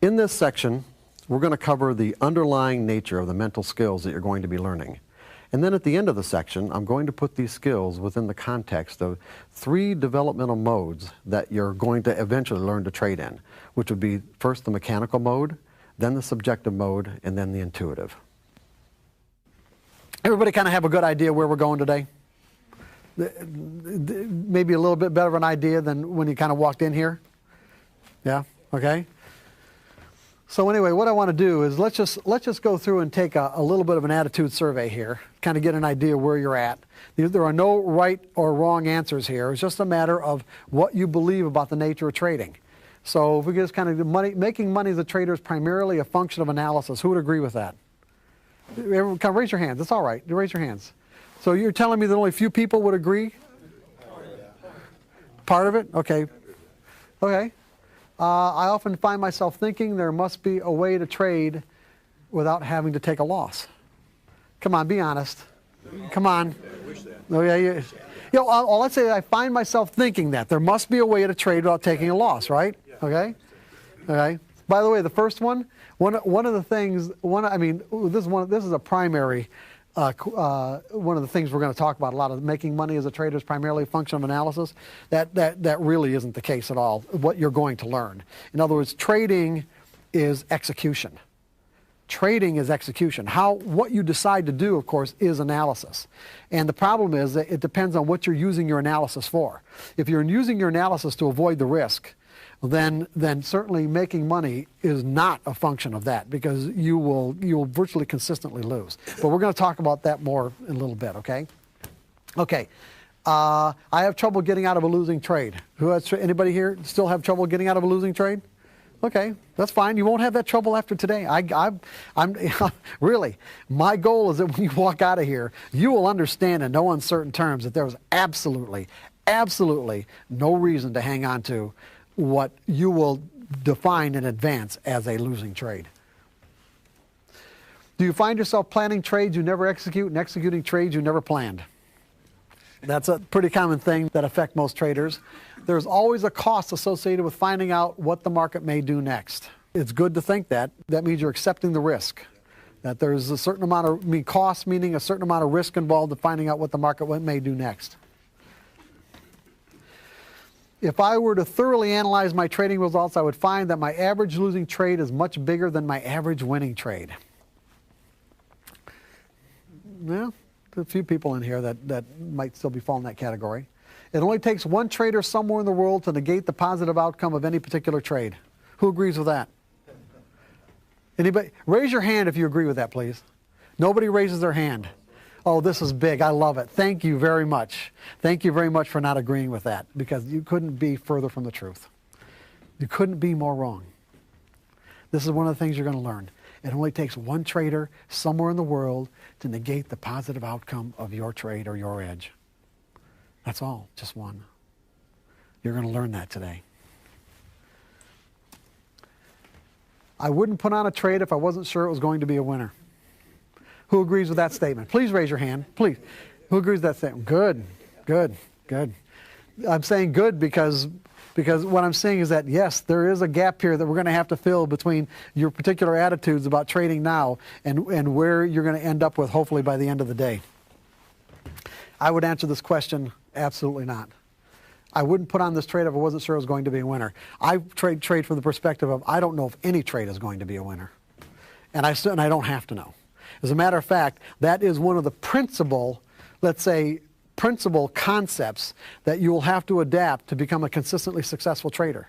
In this section, we're going to cover the underlying nature of the mental skills that you're going to be learning. And then at the end of the section, I'm going to put these skills within the context of 3 developmental modes that you're going to eventually learn to trade in, which would be first the mechanical mode, then the subjective mode, and then the intuitive. Everybody kind of have a good idea where we're going today? Maybe a little bit better of an idea than when you kind of walked in here? Yeah? Okay? So anyway, what I want to do is let's just go through and take a little bit of an attitude survey here, kind of get an idea where you're at. There are no right or wrong answers here. It's just a matter of what you believe about the nature of trading. So if we just kind of making money as a trader is primarily a function of analysis. Who would agree with that? Everyone, come raise your hands. It's all right. Raise your hands. So you're telling me that only a few people would agree? Part of it? Okay. Okay. I often find myself thinking there must be a way to trade without having to take a loss. Come on, be honest. Come on. Oh, yeah, let's say I find myself thinking that there must be a way to trade without taking a loss, right? Okay. Okay. By the way, the first one of the things, this is a primary. One of the things we're going to talk about a lot of making money as a trader is primarily a function of analysis. That really isn't the case at all, what you're going to learn. In other words, trading is execution. Trading is execution. What you decide to do, of course, is analysis. And the problem is that it depends on what you're using your analysis for. If you're using your analysis to avoid the risk, then certainly making money is not a function of that, because you will virtually consistently lose. But we're going to talk about that more in a little bit, okay? Okay. I have trouble getting out of a losing trade. Anybody here still have trouble getting out of a losing trade? Okay, that's fine. You won't have that trouble after today. I'm really, my goal is that when you walk out of here, you will understand in no uncertain terms that there was absolutely no reason to hang on to what you will define in advance as a losing trade. Do you find yourself planning trades you never execute and executing trades you never planned? That's a pretty common thing that affects most traders. There's always a cost associated with finding out what the market may do next. It's good to think that. That means you're accepting the risk. That there's a certain amount of, cost meaning a certain amount of risk involved in finding out what the market may do next. If I were to thoroughly analyze my trading results, I would find that my average losing trade is much bigger than my average winning trade. Well, there's a few people in here that might still be falling in that category. It only takes one trader somewhere in the world to negate the positive outcome of any particular trade. Who agrees with that? Anybody? Raise your hand if you agree with that, please. Nobody raises their hand. Oh, this is big. I love it. Thank you very much. Thank you very much for not agreeing with that, because you couldn't be further from the truth. You couldn't be more wrong. This is one of the things you're going to learn. It only takes one trader somewhere in the world to negate the positive outcome of your trade or your edge. That's all, just one. You're going to learn that today. I wouldn't put on a trade if I wasn't sure it was going to be a winner. Who agrees with that statement? Please raise your hand, please. Who agrees with that statement? Good, good, good. I'm saying good because what I'm saying is that, yes, there is a gap here that we're going to have to fill between your particular attitudes about trading now and where you're going to end up with, hopefully, by the end of the day. I would answer this question, absolutely not. I wouldn't put on this trade if I wasn't sure it was going to be a winner. I trade from the perspective of I don't know if any trade is going to be a winner. And I don't have to know. As a matter of fact, that is one of the principal, let's say, principal concepts that you will have to adapt to become a consistently successful trader.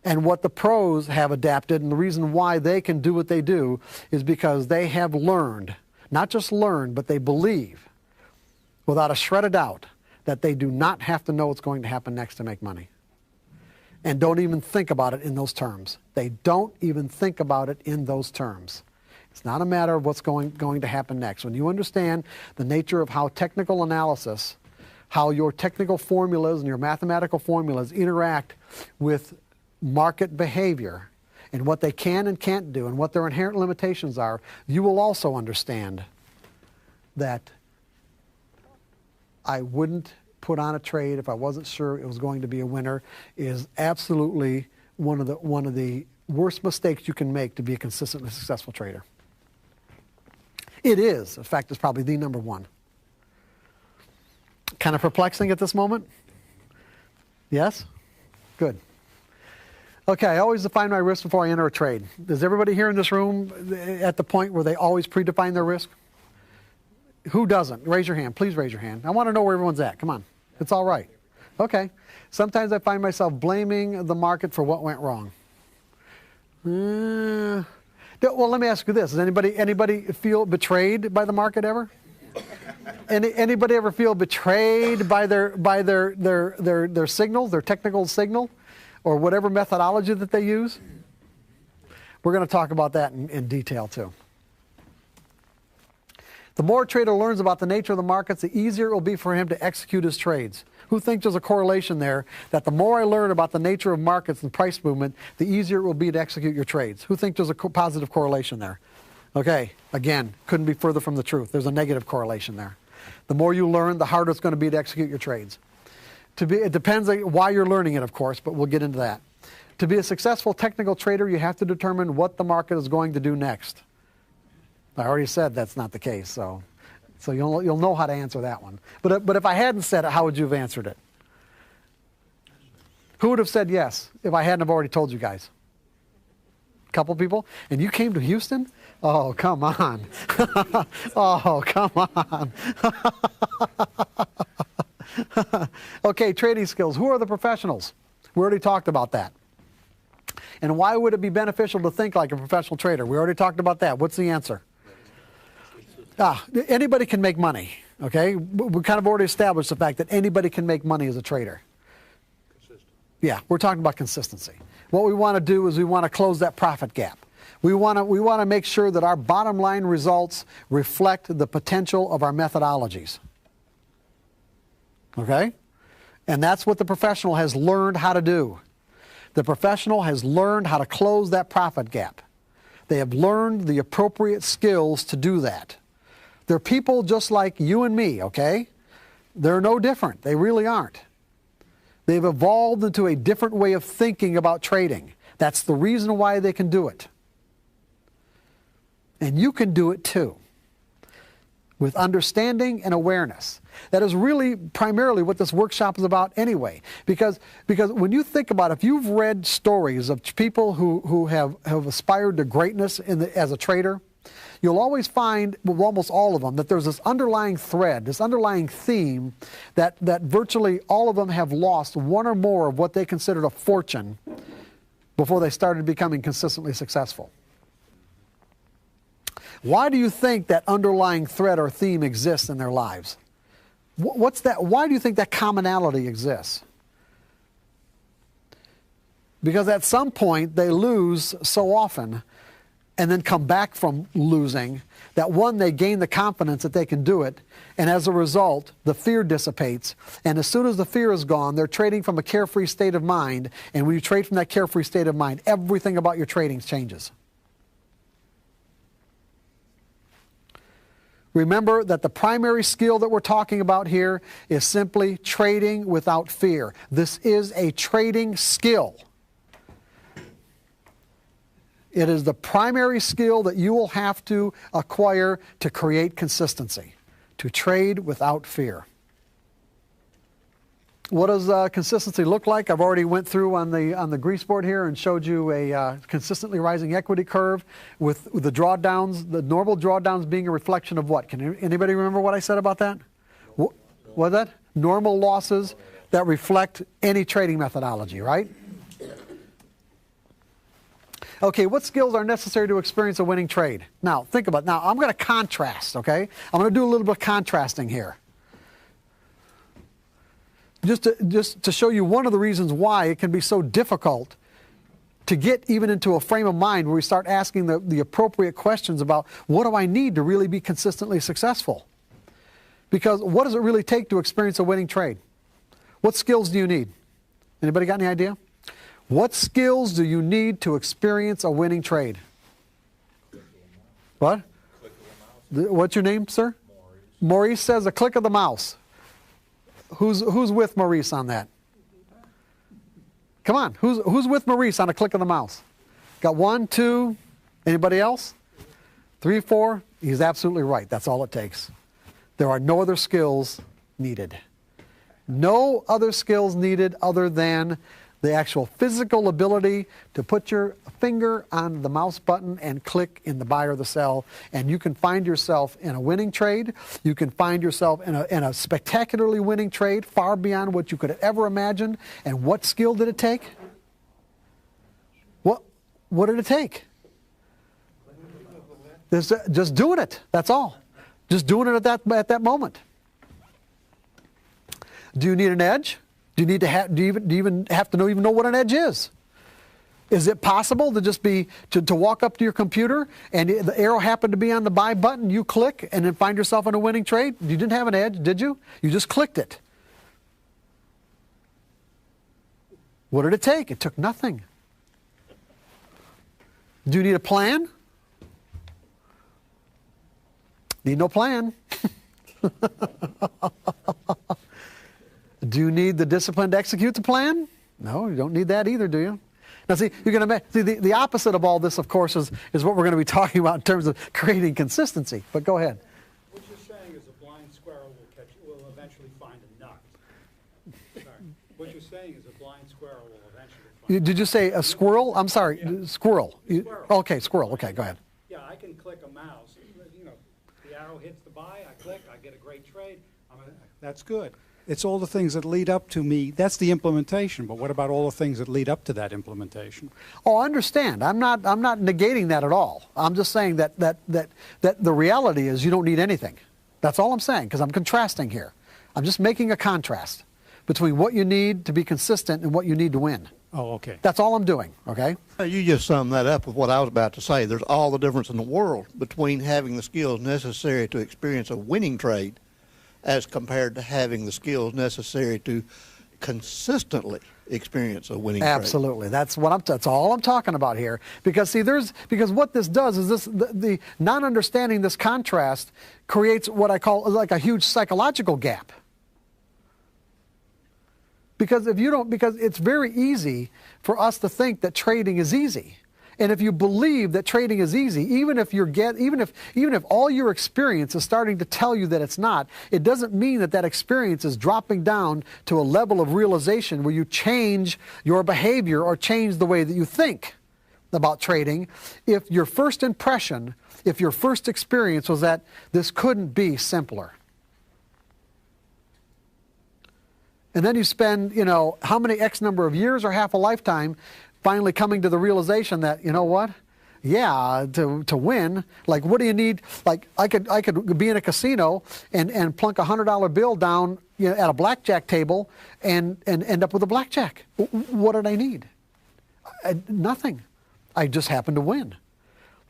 And what the pros have adapted, and the reason why they can do what they do, is because they have learned, not just learned, but they believe, without a shred of doubt, that they do not have to know what's going to happen next to make money. And don't even think about it in those terms. They don't even think about it in those terms. It's not a matter of what's going to happen next. When you understand the nature of how technical analysis, how your technical formulas and your mathematical formulas interact with market behavior and what they can and can't do and what their inherent limitations are, you will also understand that I wouldn't put on a trade if I wasn't sure it was going to be a winner is absolutely one of the worst mistakes you can make to be a consistently successful trader. It is. In fact, it's probably the number one. Kind of perplexing at this moment? Yes? Good. Okay, I always define my risk before I enter a trade. Does everybody here in this room at the point where they always predefine their risk? Who doesn't? Raise your hand. Please raise your hand. I want to know where everyone's at. Come on. It's all right. Okay. Sometimes I find myself blaming the market for what went wrong. Well, let me ask you this. Does anybody feel betrayed by the market ever? Anybody ever feel betrayed by their signals, their technical signal, or whatever methodology that they use? We're going to talk about that in detail too. The more a trader learns about the nature of the markets, the easier it will be for him to execute his trades. Who thinks there's a correlation there, that the more I learn about the nature of markets and price movement, the easier it will be to execute your trades? Who thinks there's a positive correlation there? Okay, again, couldn't be further from the truth. There's a negative correlation there. The more you learn, the harder it's going to be to execute your trades. It depends on why you're learning it, of course, but we'll get into that. To be a successful technical trader, you have to determine what the market is going to do next. I already said that's not the case, so you'll know how to answer that one. But if I hadn't said it, how would you have answered it? Who would have said yes if I hadn't have already told you guys? A couple people? And you came to Houston? Oh, come on. Oh, come on. Okay, trading skills. Who are the professionals? We already talked about that. And why would it be beneficial to think like a professional trader? We already talked about that. What's the answer? Anybody can make money, okay? We kind of already established the fact that anybody can make money as a trader. Yeah, we're talking about consistency. What we want to do is we want to close that profit gap. We want to make sure that our bottom line results reflect the potential of our methodologies. Okay? And that's what the professional has learned how to do. The professional has learned how to close that profit gap. They have learned the appropriate skills to do that. They're people just like you and me, okay? They're no different. They really aren't. They've evolved into a different way of thinking about trading. That's the reason why they can do it. And you can do it too, with understanding and awareness. That is really primarily what this workshop is about anyway. Because when you think about it, if you've read stories of people who have aspired to greatness as a trader, you'll always find, with almost all of them, that there's this underlying thread, this underlying theme that virtually all of them have lost one or more of what they considered a fortune before they started becoming consistently successful. Why do you think that underlying thread or theme exists in their lives? What's that? Why do you think that commonality exists? Because at some point they lose so often and then come back from losing that, one, they gain the confidence that they can do it, and as a result, the fear dissipates. And as soon as the fear is gone, they're trading from a carefree state of mind, and when you trade from that carefree state of mind, everything about your trading changes. Remember that the primary skill that we're talking about here is simply trading without fear. This is a trading skill. It is the primary skill that you will have to acquire to create consistency, to trade without fear. What does consistency look like? I've already went through on the grease board here and showed you a consistently rising equity curve with the drawdowns, the normal drawdowns being a reflection of what? Can anybody remember what I said about that? What was that? Normal losses that reflect any trading methodology, right? Okay, what skills are necessary to experience a winning trade? Now, think about it. Now, I'm going to contrast, okay? I'm going to do a little bit of contrasting here. Just to show you one of the reasons why it can be so difficult to get even into a frame of mind where we start asking the appropriate questions about what do I need to really be consistently successful? Because what does it really take to experience a winning trade? What skills do you need? Anybody got any idea? What skills do you need to experience a winning trade? What? What's your name, sir? Maurice says a click of the mouse. Who's with Maurice on that? Come on, who's with Maurice on a click of the mouse? Got 1, 2, anybody else? 3, 4. He's absolutely right. That's all it takes. There are no other skills needed. No other skills needed other than the actual physical ability to put your finger on the mouse button and click in the buy or the sell, and you can find yourself in a winning trade. You can find yourself in a spectacularly winning trade, far beyond what you could ever imagine. And what skill did it take? What did it take? Just doing it. That's all. Just doing it at that moment. Do you need an edge? Do you even have to know what an edge is? Is it possible to just to walk up to your computer and the arrow happened to be on the buy button, you click and then find yourself in a winning trade? You didn't have an edge, did you? You just clicked it. What did it take? It took nothing. Do you need a plan? Need no plan. Do you need the discipline to execute the plan? No, you don't need that either, do you? Now, see, you're going to see the opposite of all this, of course, is what we're going to be talking about in terms of creating consistency. But go ahead. What you're saying is a blind squirrel will eventually find a nut. Sorry. What you're saying is a blind squirrel will eventually find. Did you say a squirrel? I'm sorry, squirrel. Squirrel. Okay, squirrel. Okay, go ahead. Yeah, I can click a mouse. You know, the arrow hits the buy. I click. I get a great trade. That's good. It's all the things that lead up to me. That's the implementation. But what about all the things that lead up to that implementation? Oh, I understand. I'm not negating that at all. I'm just saying that the reality is you don't need anything. That's all I'm saying, because I'm contrasting here. I'm just making a contrast between what you need to be consistent and what you need to win. Oh, okay. That's all I'm doing, okay? You just summed that up with what I was about to say. There's all the difference in the world between having the skills necessary to experience a winning trade as compared to having the skills necessary to consistently experience a winning trade. Absolutely. That's all I'm talking about here. Because see, because what this does is the not understanding this contrast creates what I call like a huge psychological gap. Because it's very easy for us to think that trading is easy. And if you believe that trading is easy, even if all your experience is starting to tell you that it's not, it doesn't mean that experience is dropping down to a level of realization where you change your behavior or change the way that you think about trading. If your first impression, if your first experience was that this couldn't be simpler. And then you spend, how many X number of years or half a lifetime finally coming to the realization that, you know what? Yeah, to win, like what do you need? Like I could be in a casino and plunk $100 bill down at a blackjack table and end up with a blackjack. What did I need? Nothing. I just happened to win.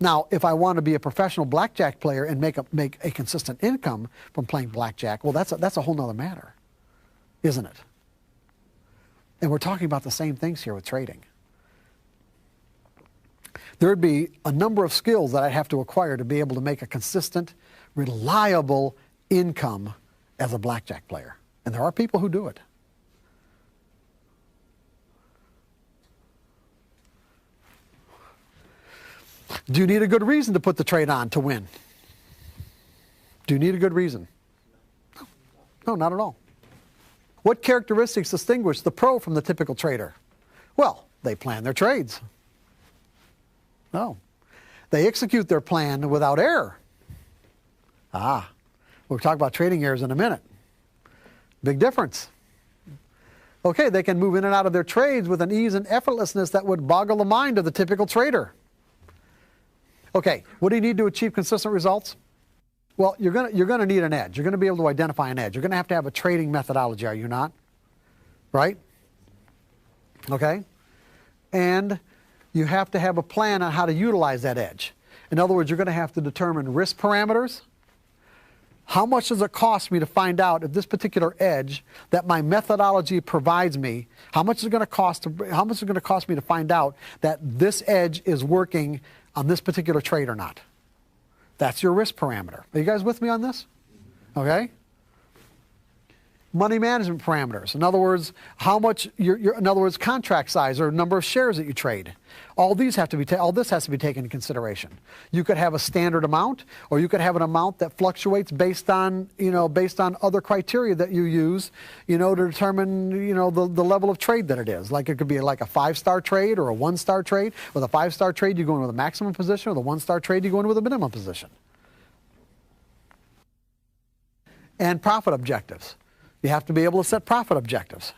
Now, if I want to be a professional blackjack player and make a consistent income from playing blackjack, well, that's a whole nother matter, isn't it? And we're talking about the same things here with trading. There would be a number of skills that I'd have to acquire to be able to make a consistent, reliable income as a blackjack player. And there are people who do it. Do you need a good reason to put the trade on to win? Do you need a good reason? No, not at all. What characteristics distinguish the pro from the typical trader? Well, they plan their trades. No. They execute their plan without error. We'll talk about trading errors in a minute. Big difference. Okay, they can move in and out of their trades with an ease and effortlessness that would boggle the mind of the typical trader. Okay, what do you need to achieve consistent results? Well, you're going to need an edge. You're going to be able to identify an edge. You're going to have a trading methodology, are you not? Right? Okay? And you have to have a plan on how to utilize that edge. In other words, you're going to have to determine risk parameters. How much does it cost me to find out if this particular edge that my methodology provides me, how much is it going to cost me to find out that this edge is working on this particular trade or not? That's your risk parameter. Are you guys with me on this? Okay? money management parameters. In other words, how much in other words, contract size or number of shares that you trade. All this has to be taken into consideration. You could have a standard amount, or you could have an amount that fluctuates based on other criteria that you use, to determine, the level of trade that it is. Like it could be like a 5-star trade or a 1-star trade. With a 5-star trade, you go in with a maximum position. With a 1-star trade, you go in with a minimum position. And profit objectives. You have to be able to set profit objectives.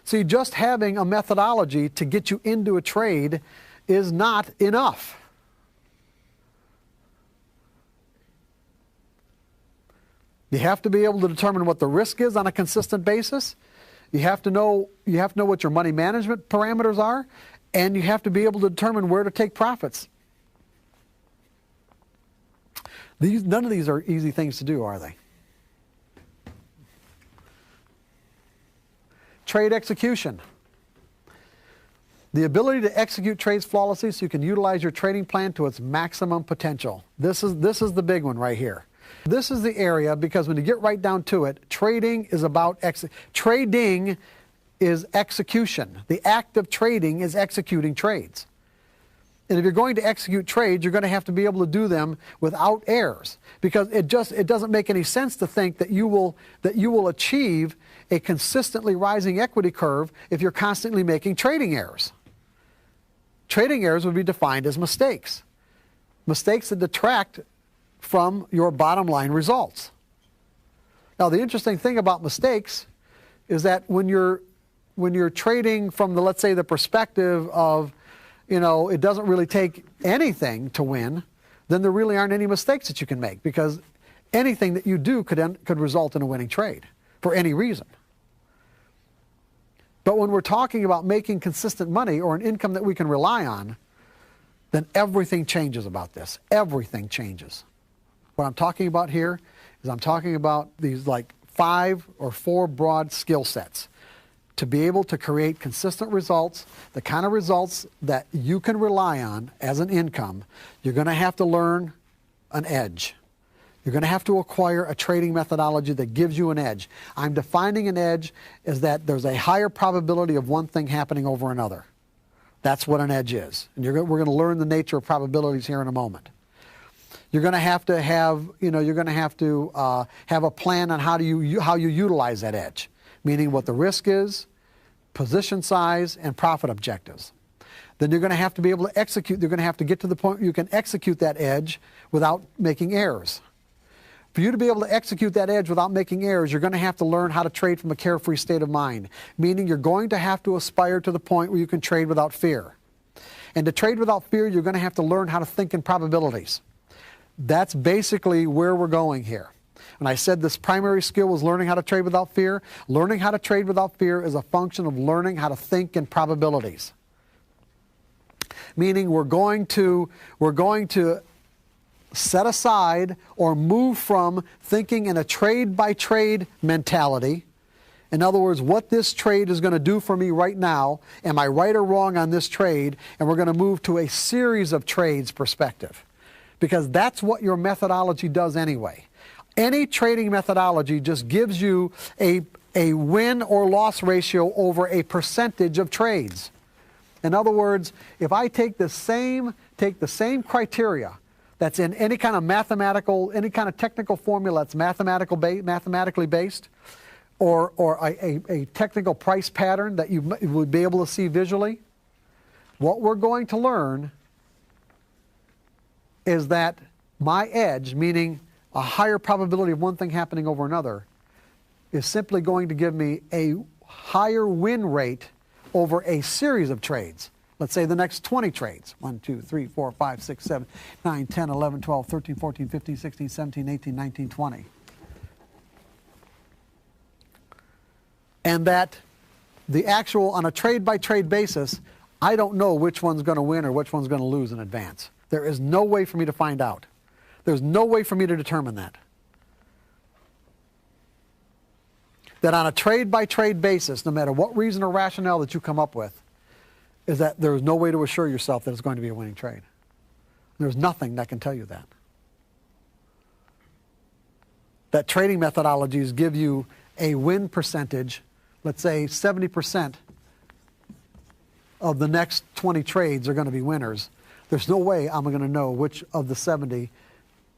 See, just having a methodology to get you into a trade is not enough. You have to be able to determine what the risk is on a consistent basis. You have to know what your money management parameters are, and you have to be able to determine where to take profits. None of these are easy things to do, are they? Trade execution. The ability to execute trades flawlessly so you can utilize your trading plan to its maximum potential. This is the big one right here. This is the area, because when you get right down to it, trading is about trading is execution. The act of trading is executing trades. And if you're going to execute trades, you're going to have to be able to do them without errors, because it doesn't make any sense to think that you will achieve a consistently rising equity curve if you're constantly making trading errors. Trading errors would be defined as mistakes. Mistakes that detract from your bottom line results. Now, the interesting thing about mistakes is that when you're trading from let's say the perspective of, it doesn't really take anything to win, then there really aren't any mistakes that you can make, because anything that you do could result in a winning trade for any reason. But when we're talking about making consistent money or an income that we can rely on, then everything changes about this. Everything changes. What I'm talking about here is I'm talking about these like 5 or 4 broad skill sets to be able to create consistent results, the kind of results that you can rely on as an income. You're going to have to learn an edge. You're going to have to acquire a trading methodology that gives you an edge. I'm defining an edge as that there's a higher probability of one thing happening over another. That's what an edge is. And we're going to learn the nature of probabilities here in a moment. You're going to have to have a plan on how you utilize that edge, meaning what the risk is, position size, and profit objectives. Then you're going to have to be able to execute. You're going to have to get to the point where you can execute that edge without making errors. For you to be able to execute that edge without making errors, you're going to have to learn how to trade from a carefree state of mind, meaning you're going to have to aspire to the point where you can trade without fear. And to trade without fear, you're going to have to learn how to think in probabilities. That's basically where we're going here. When I said this primary skill was learning how to trade without fear, learning how to trade without fear is a function of learning how to think in probabilities. Meaning we're going to set aside or move from thinking in a trade-by-trade mentality. In other words, what this trade is going to do for me right now, am I right or wrong on this trade? And we're going to move to a series of trades perspective, because that's what your methodology does anyway. Any trading methodology just gives you a win or loss ratio over a percentage of trades. In other words, if I take the same criteria that's in any kind of technical formula that's mathematically based, or a technical price pattern that you would be able to see visually, what we're going to learn is that my edge, meaning a higher probability of one thing happening over another, is simply going to give me a higher win rate over a series of trades. Let's say the next 20 trades. 1, 2, 3, 4, 5, 6, 7, 9, 10, 11, 12, 13, 14, 15, 16, 17, 18, 19, 20. And that the actual, on a trade-by-trade basis, I don't know which one's going to win or which one's going to lose in advance. There is no way for me to find out. There's no way for me to determine that. That on a trade-by-trade basis, no matter what reason or rationale that you come up with, is that there is no way to assure yourself that it's going to be a winning trade. There's nothing that can tell you that. That trading methodologies give you a win percentage, let's say 70% of the next 20 trades are going to be winners, there's no way I'm going to know which of the 70,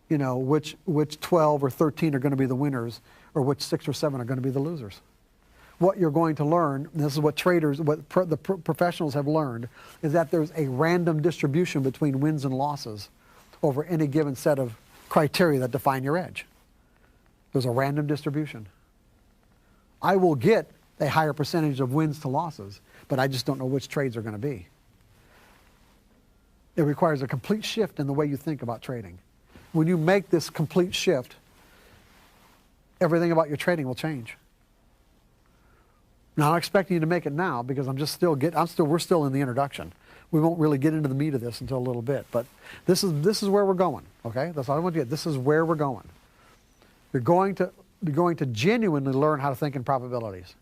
which 12 or 13 are going to be the winners, or which 6 or 7 are going to be the losers. What you're going to learn, and this is what traders, the professionals have learned, is that there's a random distribution between wins and losses over any given set of criteria that define your edge. There's a random distribution. I will get a higher percentage of wins to losses, but I just don't know which trades are going to be. It requires a complete shift in the way you think about trading. When you make this complete shift, everything about your trading will change. Now, I'm expecting you to make it now because we're still in the introduction. We won't really get into the meat of this until a little bit, but this is where we're going, okay? That's all I want you to get. This is where we're going. You're going to genuinely learn how to think in probabilities.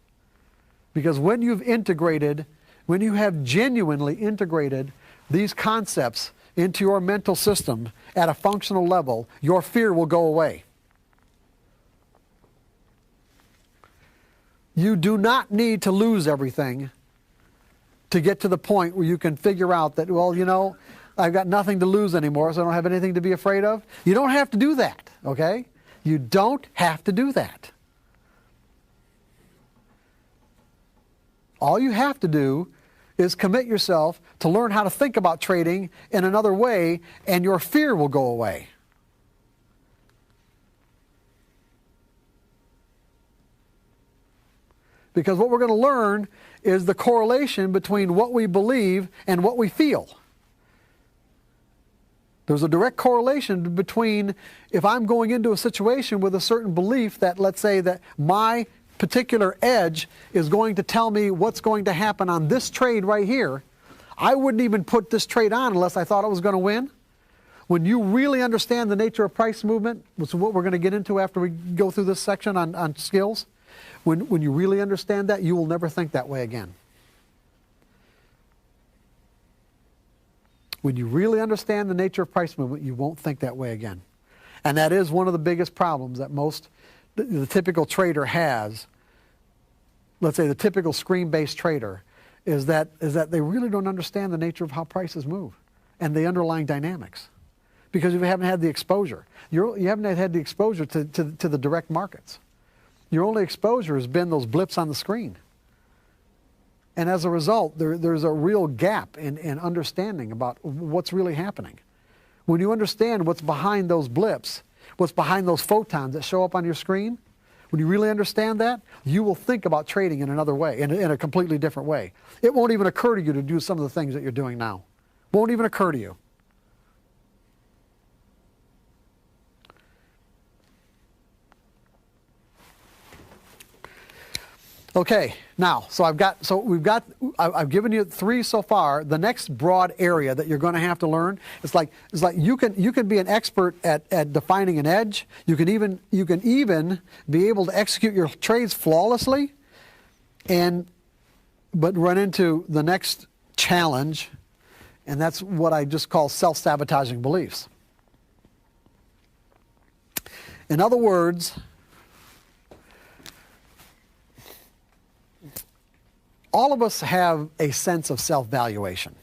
Because when you have genuinely integrated these concepts into your mental system at a functional level, your fear will go away. You do not need to lose everything to get to the point where you can figure out that, well, I've got nothing to lose anymore, so I don't have anything to be afraid of. You don't have to do that, okay? You don't have to do that. All you have to do is commit yourself to learn how to think about trading in another way, and your fear will go away. Because what we're going to learn is the correlation between what we believe and what we feel. There's a direct correlation between if I'm going into a situation with a certain belief that, let's say, that my particular edge is going to tell me what's going to happen on this trade right here, I wouldn't even put this trade on unless I thought it was going to win. When you really understand the nature of price movement, which is what we're going to get into after we go through this section on skills, when you really understand that, you will never think that way again. When you really understand the nature of price movement, you won't think that way again. And that is one of the biggest problems that the typical trader has. Let's say the typical screen-based trader is that they really don't understand the nature of how prices move and the underlying dynamics, because you haven't had the exposure. You haven't had the exposure to the direct markets. Your only exposure has been those blips on the screen. And as a result, there's a real gap in understanding about what's really happening. When you understand what's behind those blips, what's behind those photons that show up on your screen, when you really understand that, you will think about trading in another way, in a completely different way. It won't even occur to you to do some of the things that you're doing now. Won't even occur to you. Okay, now, I've given you 3 so far. The next broad area that you're going to have to learn is like you can be an expert at defining an edge. You can even be able to execute your trades flawlessly, but run into the next challenge, and that's what I just call self-sabotaging beliefs. In other words, all of us have a sense of self-valuation.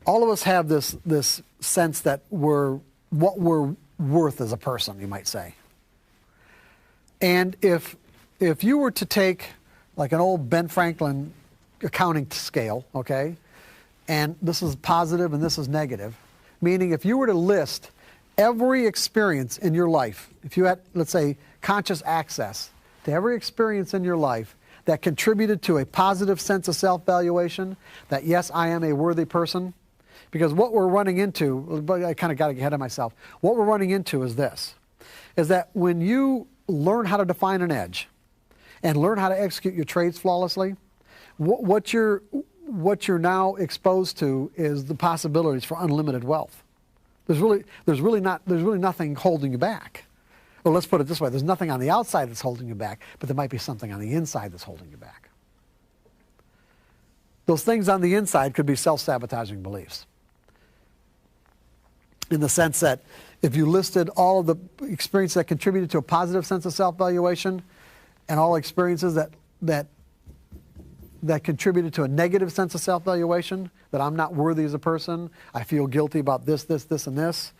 All of us have this sense that what we're worth as a person, you might say. And if you were to take like an old Ben Franklin accounting scale, okay, and this is positive and this is negative, meaning if you were to list every experience in your life, if you had, let's say, conscious access to every experience in your life that contributed to a positive sense of self-valuation, that yes, I am a worthy person, because what we're running into, I kind of got to get ahead of myself, what we're running into is this, is that when you learn how to define an edge and learn how to execute your trades flawlessly, what you're now exposed to is the possibilities for unlimited wealth. There's really nothing holding you back. Well, let's put it this way. There's nothing on the outside that's holding you back, but there might be something on the inside that's holding you back. Those things on the inside could be self-sabotaging beliefs. In the sense that if you listed all of the experiences that contributed to a positive sense of self-valuation, and all experiences that contributed to a negative sense of self-valuation, that I'm not worthy as a person, I feel guilty about this, this, this, and this,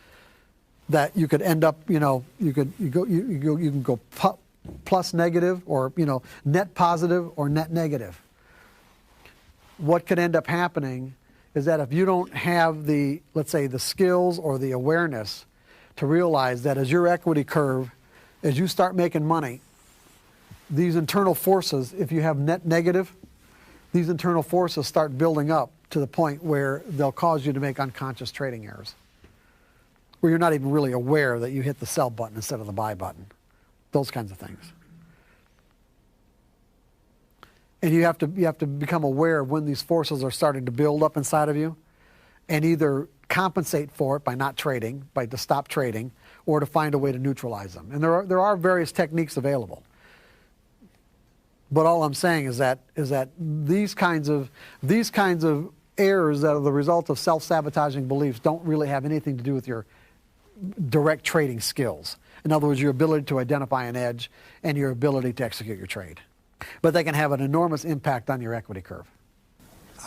that you could end up, you can go plus negative, or net positive or net negative. What could end up happening is that if you don't have the, let's say, the skills or the awareness to realize that as your equity curve, as you start making money, these internal forces, if you have net negative, these internal forces start building up to the point where they'll cause you to make unconscious trading errors, where you're not even really aware that you hit the sell button instead of the buy button, those kinds of things. And you have to become aware of when these forces are starting to build up inside of you, and either compensate for it by not trading, to stop trading, or to find a way to neutralize them. And there are various techniques available. But all I'm saying is that these kinds of errors that are the result of self-sabotaging beliefs don't really have anything to do with your direct trading skills. In other words, your ability to identify an edge and your ability to execute your trade. But they can have an enormous impact on your equity curve.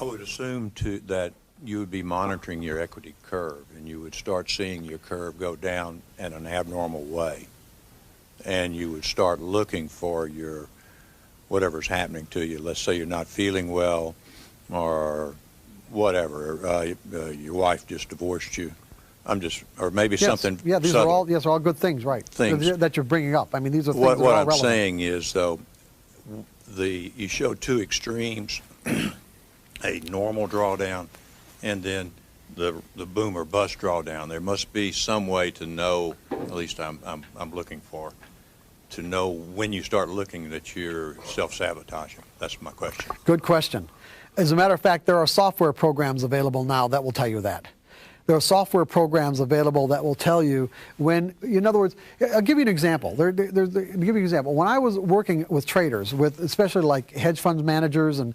I would assume that you would be monitoring your equity curve, and you would start seeing your curve go down in an abnormal way. And you would start looking for your whatever's happening to you. Let's say you're not feeling well, or whatever. Your wife just divorced you. Or maybe something. Yeah, these are all good things, right? Things that you're bringing up. I mean, these are things what that are all I'm relevant. saying is, though, you show two extremes, a normal drawdown, and then the boom or bust drawdown. There must be some way to know, at least I'm looking for, to know when you start looking that you're self-sabotaging. That's my question. Good question. As a matter of fact, there are software programs available now that will tell you that. There are software programs available that will tell you when, in other words, I'll give you an example. I'll give you an example. When I was working with traders, with especially like hedge funds managers and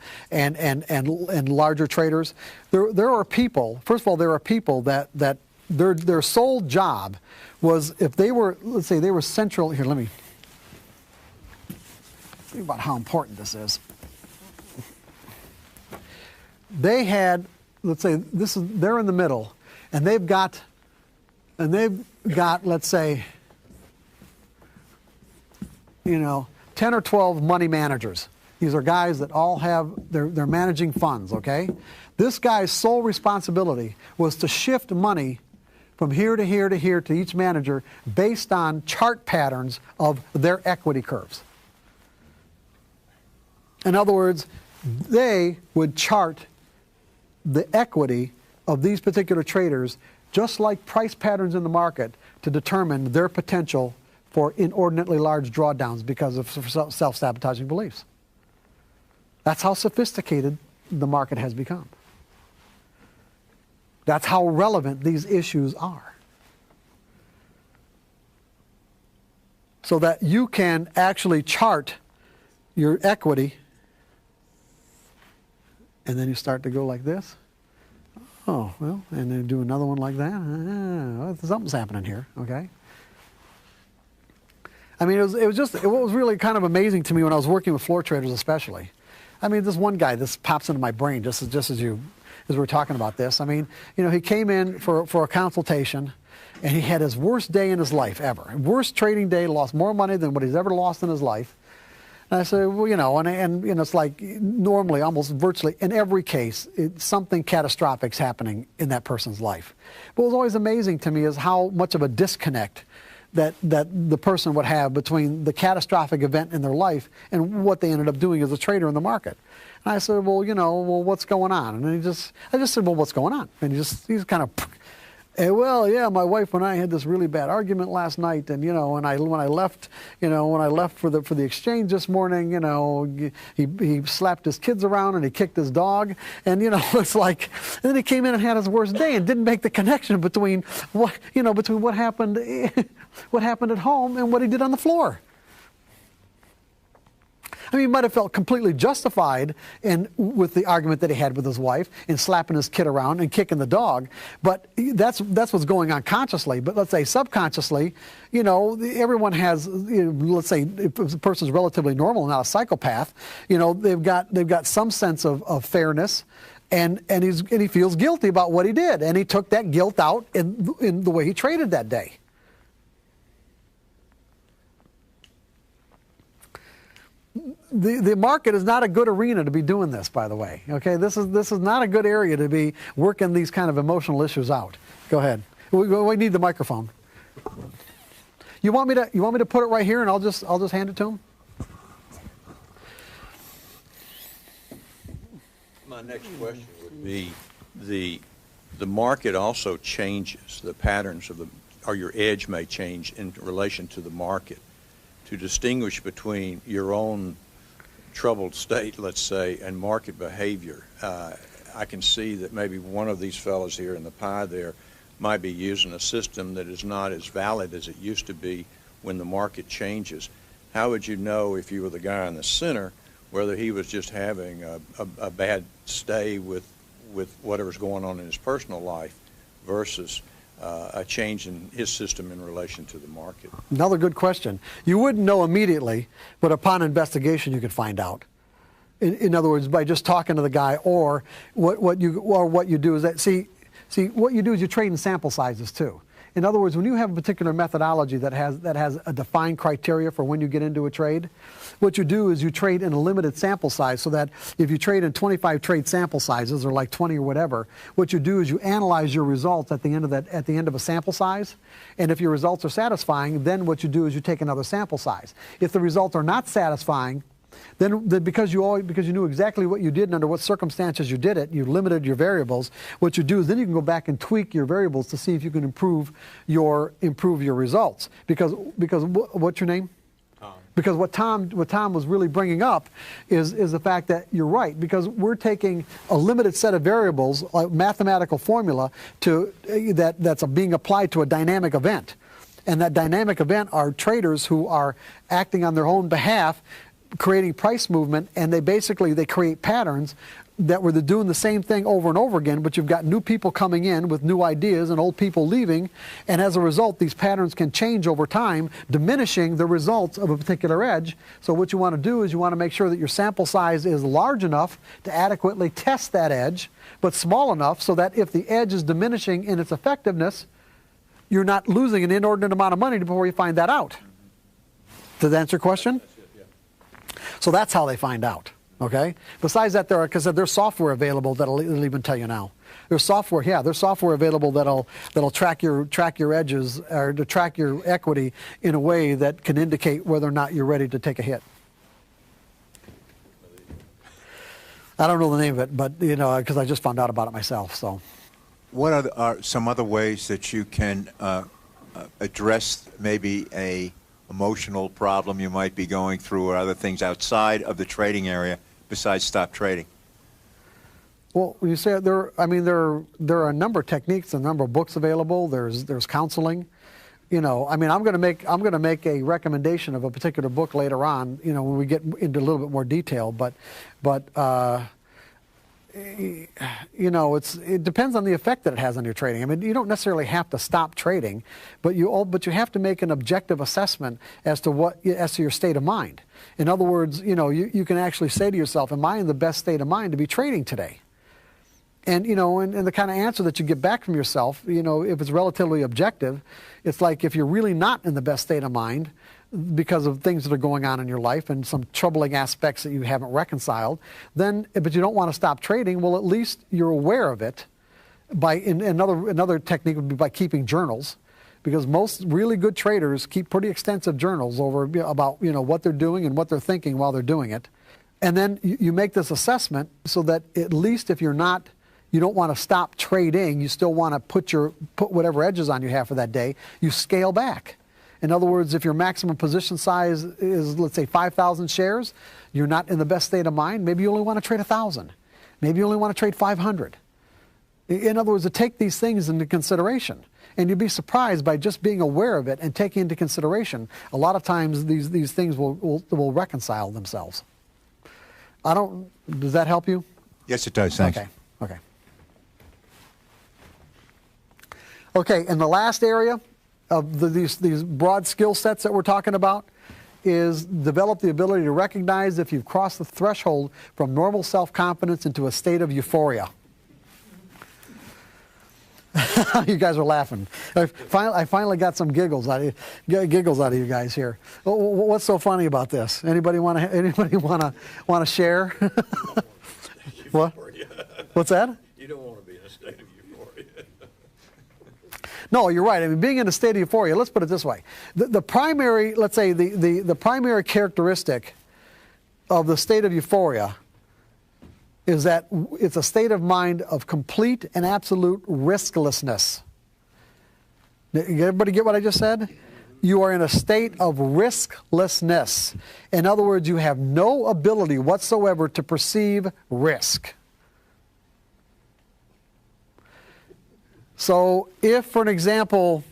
larger traders, there are people, first of all, there are people that their sole job was, if they were, let's say they were central, here, let me think about how important this is. They had, let's say, they're in the middle, and they've got, let's say, 10 or 12 money managers. These are guys that all have, they're managing funds, okay? This guy's sole responsibility was to shift money from here to here to here to each manager based on chart patterns of their equity curves. In other words, they would chart the equity of these particular traders just like price patterns in the market to determine their potential for inordinately large drawdowns because of self-sabotaging beliefs. That's how sophisticated the market has become. That's how relevant these issues are. So that you can actually chart your equity, and then you start to go like this. Oh, well, and then do another one like that. Something's happening here, okay? I mean, it was really kind of amazing to me when I was working with floor traders especially. I mean, this one guy, this pops into my brain just as we're talking about this. I mean, he came in for a consultation, and he had his worst day in his life ever. Worst trading day, lost more money than what he's ever lost in his life. And I said, well, and it's like normally, almost virtually, in every case, something catastrophic is happening in that person's life. But what was always amazing to me is how much of a disconnect that the person would have between the catastrophic event in their life and what they ended up doing as a trader in the market. And I said, well, what's going on? And I just said, well, what's going on? And he's kind of, well, yeah, my wife and I had this really bad argument last night, and when I left for the exchange this morning, he slapped his kids around and he kicked his dog, and it's like, and then he came in and had his worst day and didn't make the connection between what happened at home and what he did on the floor. I mean, he might have felt completely justified with the argument that he had with his wife in slapping his kid around and kicking the dog. But that's what's going on consciously. But let's say subconsciously, you know, everyone has, you know, let's say if a person's relatively normal, not a psychopath, you know, they've got some sense of fairness. And he feels guilty about what he did, and he took that guilt out in the way he traded that day. The market is not a good arena to be doing this, by the way. Okay, this is not a good area to be working these kind of emotional issues out. Go ahead. We need the microphone. You want me to put it right here, and I'll just hand it to him? My next question would be the market also changes. The patterns or your edge may change in relation to the market. To distinguish between your own troubled state, let's say, and market behavior, I can see that maybe one of these fellows here in the pie there might be using a system that is not as valid as it used to be when the market changes. How would you know, if you were the guy in the center, whether he was just having a bad stay with whatever's going on in his personal life versus a change in his system in relation to the market? Another good question. You wouldn't know immediately, but upon investigation you could find out. In other words, by just talking to the guy, or what you do is that see what you do is you trade in sample sizes too. In other words, when you have a particular methodology that has a defined criteria for when you get into a trade, what you do is you trade in a limited sample size, so that if you trade in 25 trade sample sizes, or like 20 or whatever, what you do is you analyze your results at the end of a sample size, and if your results are satisfying, then what you do is you take another sample size. If the results are not satisfying, then because you knew exactly what you did and under what circumstances you did it, you limited your variables. What you do is then you can go back and tweak your variables to see if you can improve your results. Because what's your name? Tom. Because what Tom was really bringing up is the fact that you're right, because we're taking a limited set of variables, a mathematical formula that's being applied to a dynamic event, and that dynamic event are traders who are acting on their own behalf, creating price movement, and they create patterns that were doing the same thing over and over again, but you've got new people coming in with new ideas and old people leaving, and as a result these patterns can change over time, diminishing the results of a particular edge. So what you want to do is you want to make sure that your sample size is large enough to adequately test that edge, but small enough so that if the edge is diminishing in its effectiveness, you're not losing an inordinate amount of money before you find that out. Does that answer your question? So that's how they find out, okay? Besides that, there's software available that'll even tell you now. There's software available that'll track your edges, or to track your equity in a way that can indicate whether or not you're ready to take a hit. I don't know the name of it, but you know, because I just found out about it myself. So, what are some other ways that you can address maybe a emotional problem you might be going through, or other things outside of the trading area besides stop trading? Well, when you say there are a number of techniques, a number of books available. There's counseling. You know, I mean, I'm going to make a recommendation of a particular book later on. You know, when we get into a little bit more detail, but you know, it depends on the effect that it has on your trading. I mean, you don't necessarily have to stop trading, but you have to make an objective assessment as to your state of mind. In other words, you know, you can actually say to yourself, am I in the best state of mind to be trading today? And, you know, and the kind of answer that you get back from yourself, you know, if it's relatively objective, it's like if you're really not in the best state of mind because of things that are going on in your life and some troubling aspects that you haven't reconciled, but you don't want to stop trading, well, at least you're aware of it. Another technique would be by keeping journals, because most really good traders keep pretty extensive journals about, you know, what they're doing and what they're thinking while they're doing it. And then you make this assessment so that at least if you don't want to stop trading, you still want to put whatever edges on you have for that day, you scale back. In other words, if your maximum position size is, let's say, 5,000 shares, you're not in the best state of mind, maybe you only want to trade 1,000. Maybe you only want to trade 500. In other words, to take these things into consideration. And you'd be surprised by just being aware of it and taking into consideration, a lot of times these things will reconcile themselves. Does that help you? Yes, it does. Thanks. Okay. Okay, and the last area of these broad skill sets that we're talking about is develop the ability to recognize if you've crossed the threshold from normal self-confidence into a state of euphoria. You guys are laughing. I finally got some giggles out of you guys here. What's so funny about this? Anybody want to share? What? What's that? You don't want to be in a state of euphoria. No, you're right. I mean, being in a state of euphoria, let's put it this way. The primary, let's say, the primary characteristic of the state of euphoria is that it's a state of mind of complete and absolute risklessness. Did everybody get what I just said? You are in a state of risklessness. In other words, you have no ability whatsoever to perceive risk. So if, for an example,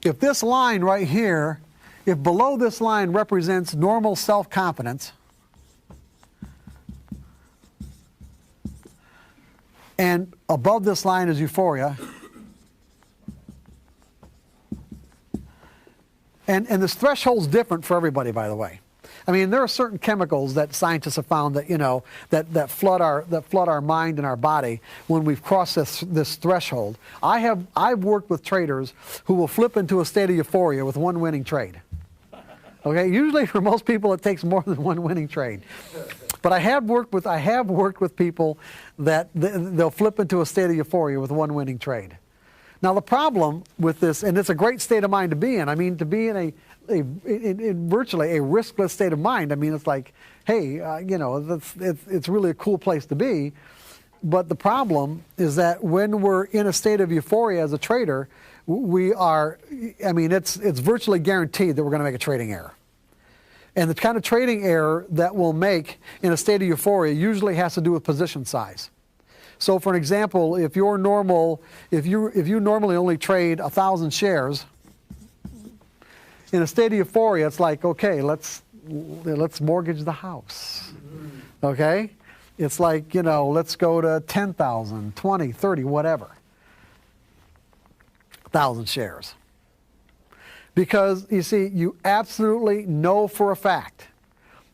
if this line right here, if below this line represents normal self-confidence, and above this line is euphoria, and this threshold's different for everybody, by the way. I mean, there are certain chemicals that scientists have found that, that flood our mind and our body when we've crossed this threshold. I've worked with traders who will flip into a state of euphoria with one winning trade. Okay, usually for most people it takes more than one winning trade. But I have worked with people that they'll flip into a state of euphoria with one winning trade. Now the problem with this, and it's a great state of mind to be in. I mean, to be in in virtually a riskless state of mind. I mean, it's like, hey, it's really a cool place to be. But the problem is that when we're in a state of euphoria as a trader, it's virtually guaranteed that we're going to make a trading error. And the kind of trading error that we'll make in a state of euphoria usually has to do with position size. So for an example, if you normally only trade 1,000 shares, in a state of euphoria, it's like, okay, let's mortgage the house. Okay? It's like, let's go to 10,000, 20, 30, whatever. 1,000 shares. Because, you see, you absolutely know for a fact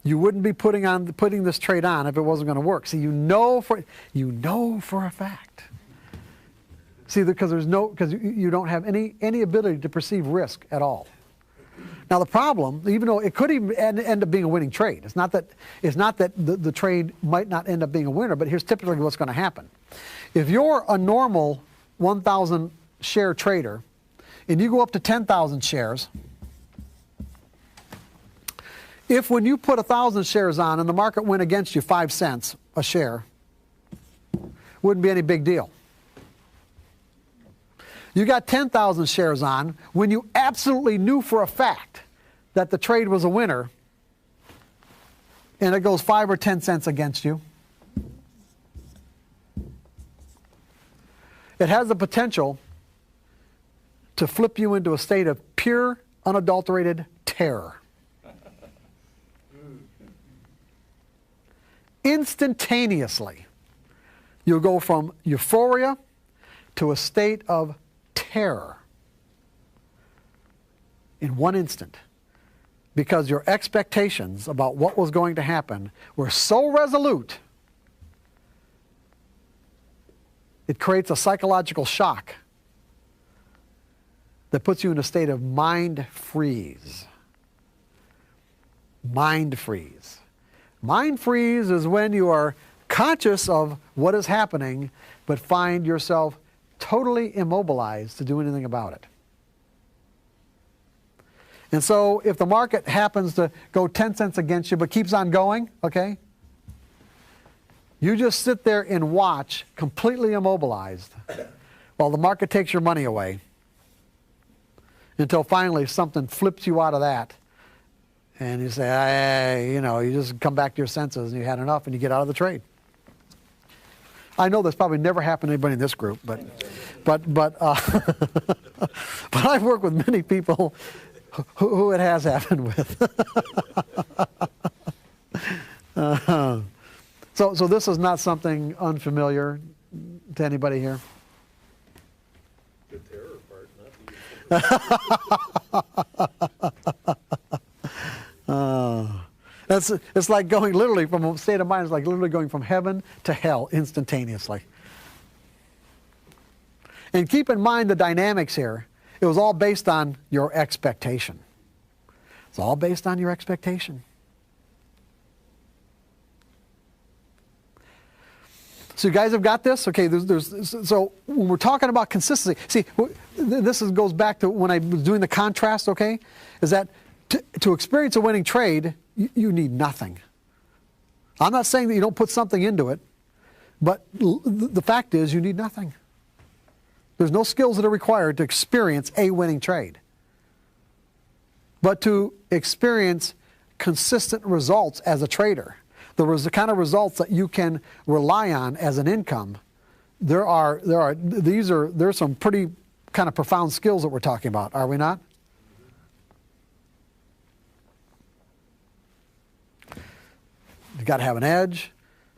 you wouldn't be putting this trade on if it wasn't going to work. See, you know for a fact. See, because you don't have any ability to perceive risk at all. Now the problem, even though it could even end up being a winning trade, it's not that the trade might not end up being a winner, but here's typically what's going to happen. If you're a normal 1,000 share trader and you go up to 10,000 shares, if when you put 1,000 shares on and the market went against you 5 cents a share, wouldn't be any big deal. You got 10,000 shares on when you absolutely knew for a fact that the trade was a winner, and it goes 5 or 10 cents against you. It has the potential to flip you into a state of pure, unadulterated terror. Instantaneously, you'll go from euphoria to a state of terror in one instant, because your expectations about what was going to happen were so resolute, it creates a psychological shock that puts you in a state of mind freeze. Mind freeze. Mind freeze is when you are conscious of what is happening, but find yourself totally immobilized to do anything about it. And so if the market happens to go 10 cents against you but keeps on going, okay, you just sit there and watch, completely immobilized, while the market takes your money away, until finally something flips you out of that, and you say, hey, you just come back to your senses and you had enough and you get out of the trade. I know that's probably never happened to anybody in this group, but But I've worked with many people who it has happened with. So this is not something unfamiliar to anybody here? The terror part, not It's like going literally from a state of mind, it's like literally going from heaven to hell instantaneously. And keep in mind the dynamics here. It was all based on your expectation. It's all based on your expectation. So you guys have got this? Okay, so when we're talking about consistency, see, goes back to when I was doing the contrast, okay, is that to experience a winning trade, you need nothing. I'm not saying that you don't put something into it, but the fact is you need nothing. There's no skills that are required to experience a winning trade. But to experience consistent results as a trader, the kind of results that you can rely on as an income, there's some pretty kind of profound skills that we're talking about, are we not? You got to have an edge.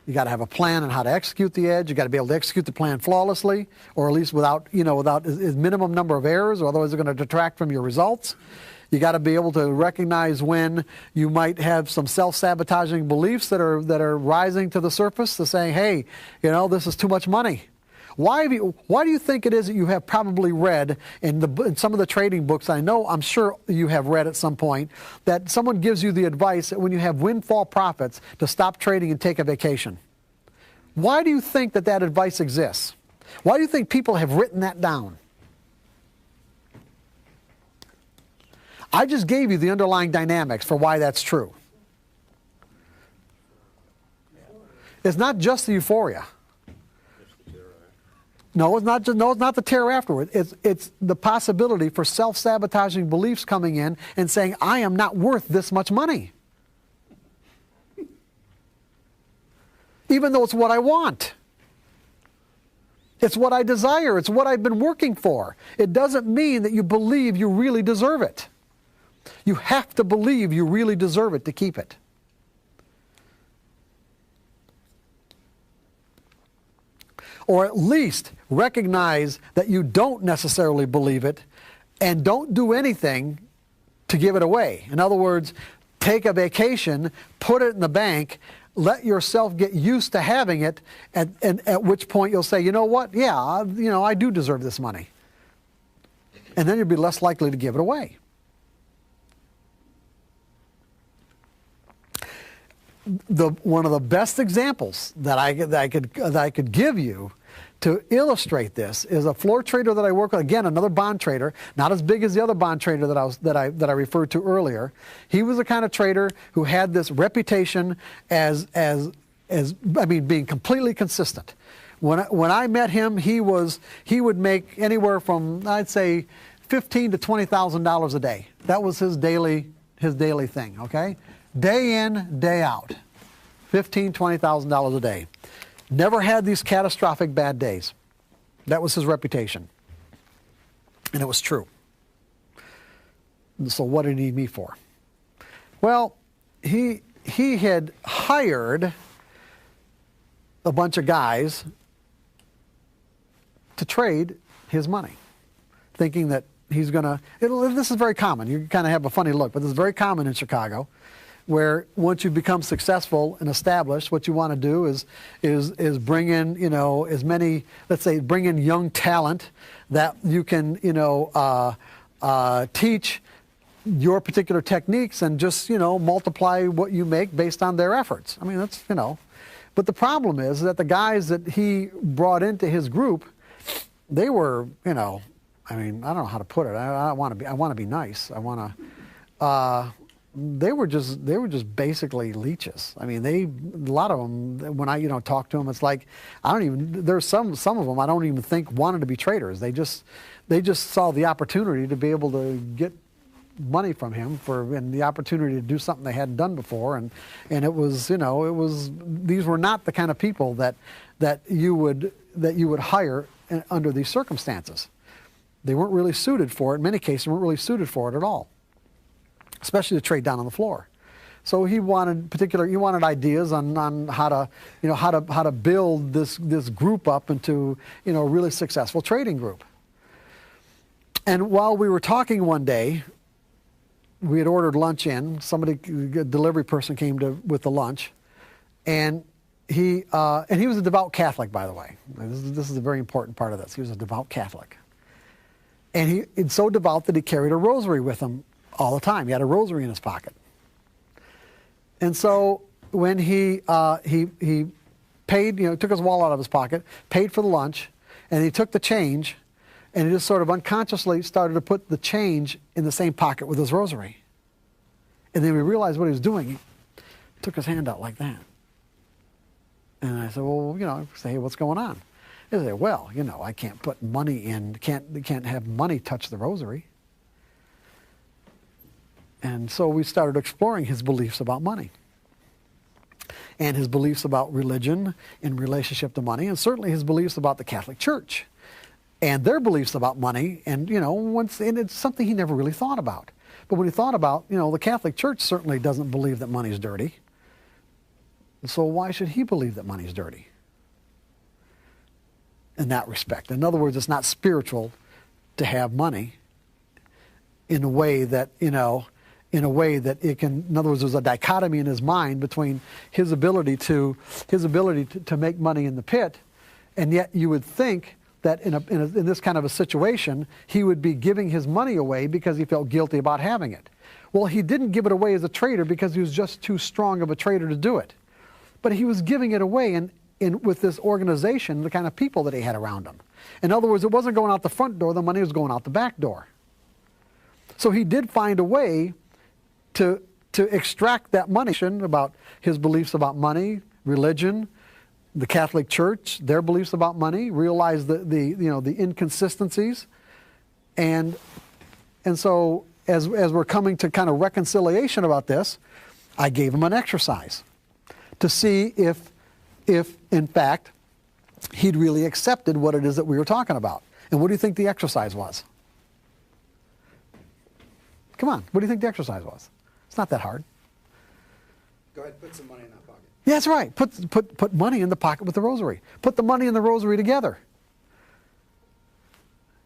You got to have a plan on how to execute the edge. You got to be able to execute the plan flawlessly, or at least without a minimum number of errors, or otherwise they're going to detract from your results. You got to be able to recognize when you might have some self-sabotaging beliefs that are rising to the surface, to saying, hey, this is too much money. Why do you think it is that you have probably read in some of the trading books, I'm sure you have read at some point, that someone gives you the advice that when you have windfall profits to stop trading and take a vacation? Why do you think that advice exists? Why do you think people have written that down? I just gave you the underlying dynamics for why that's true. It's not just the euphoria. No, it's not the terror afterward. It's the possibility for self-sabotaging beliefs coming in and saying, I am not worth this much money. Even though it's what I want. It's what I desire. It's what I've been working for. It doesn't mean that you believe you really deserve it. You have to believe you really deserve it to keep it. Or at least recognize that you don't necessarily believe it and don't do anything to give it away. In other words, take a vacation, put it in the bank, let yourself get used to having it, and at which point you'll say, you know what, yeah, I do deserve this money. And then you'll be less likely to give it away. One of the best examples that I could give you to illustrate this is a floor trader that I work with. Again, another bond trader, not as big as the other bond trader that I referred to earlier. He was the kind of trader who had this reputation as being completely consistent. When I met him, he would make anywhere from, I'd say, $15,000 to $20,000 a day. That was his daily thing. Okay. Day in, day out, $15,000, $20,000 a day. Never had these catastrophic bad days. That was his reputation. And it was true. So what did he need me for? Well, he had hired a bunch of guys to trade his money, thinking that he's going to, this is very common. You kind of have a funny look, but this is very common in Chicago, where once you become successful and established, what you want to do is bring in, as many, let's say, bring in young talent that you can, teach your particular techniques and just, multiply what you make based on their efforts. I mean, that's, But the problem is that the guys that he brought into his group, they were, I don't know how to put it. I want to be nice. They were just basically leeches. I mean, a lot of them, when I, talk to them, it's like, there's some of them I don't even think wanted to be traders. They just saw the opportunity to be able to get money from him and the opportunity to do something they hadn't done before. And it was, these were not the kind of people that you would hire under these circumstances. They weren't really suited for it. In many cases, they weren't really suited for it at all, especially to trade down on the floor. So he wanted ideas on how to build this group up into a really successful trading group. And while we were talking one day, we had ordered lunch in. A delivery person came with the lunch, and he was a devout Catholic, by the way. This is a very important part of this. He was a devout Catholic, and he's so devout that he carried a rosary with him all the time. He had a rosary in his pocket. And so when he paid, took his wallet out of his pocket, paid for the lunch, and he took the change, and he just sort of unconsciously started to put the change in the same pocket with his rosary. And then we realized what he was doing. He took his hand out like that. And I said, well, hey, what's going on? He said, well, I can't put money in, can't have money touch the rosary. And so we started exploring his beliefs about money and his beliefs about religion in relationship to money, and certainly his beliefs about the Catholic Church and their beliefs about money. And, and it's something he never really thought about. But when he thought about, the Catholic Church certainly doesn't believe that money's dirty. So why should he believe that money's dirty? In that respect. In other words, it's not spiritual to have money in a way that, it can, in other words, there's a dichotomy in his mind between his ability to make money in the pit, and yet you would think that in this kind of a situation, he would be giving his money away because he felt guilty about having it. Well, he didn't give it away as a trader because he was just too strong of a trader to do it. But he was giving it away with this organization, the kind of people that he had around him. In other words, it wasn't going out the front door, the money was going out the back door. So he did find a way to extract that money about his beliefs about money, religion, the Catholic Church, their beliefs about money, realize the inconsistencies. And so as we're coming to kind of reconciliation about this, I gave him an exercise to see if in fact he'd really accepted what it is that we were talking about. And what do you think the exercise was? Come on, what do you think the exercise was? It's not that hard. Go ahead, put some money in that pocket. Yeah, that's right. Put money in the pocket with the rosary. Put the money and the rosary together.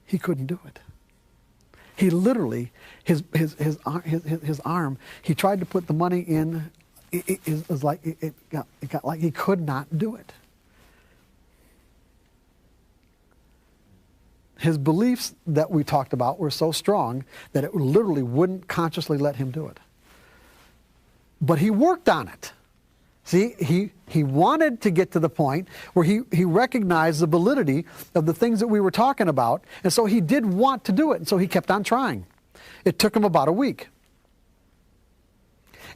He couldn't do it. He literally, his arm, he tried to put the money in. It was like it got like he could not do it. His beliefs that we talked about were so strong that it literally wouldn't consciously let him do it. But he worked on it. See, he wanted to get to the point where he recognized the validity of the things that we were talking about, and so he did want to do it, and so he kept on trying. It took him about a week.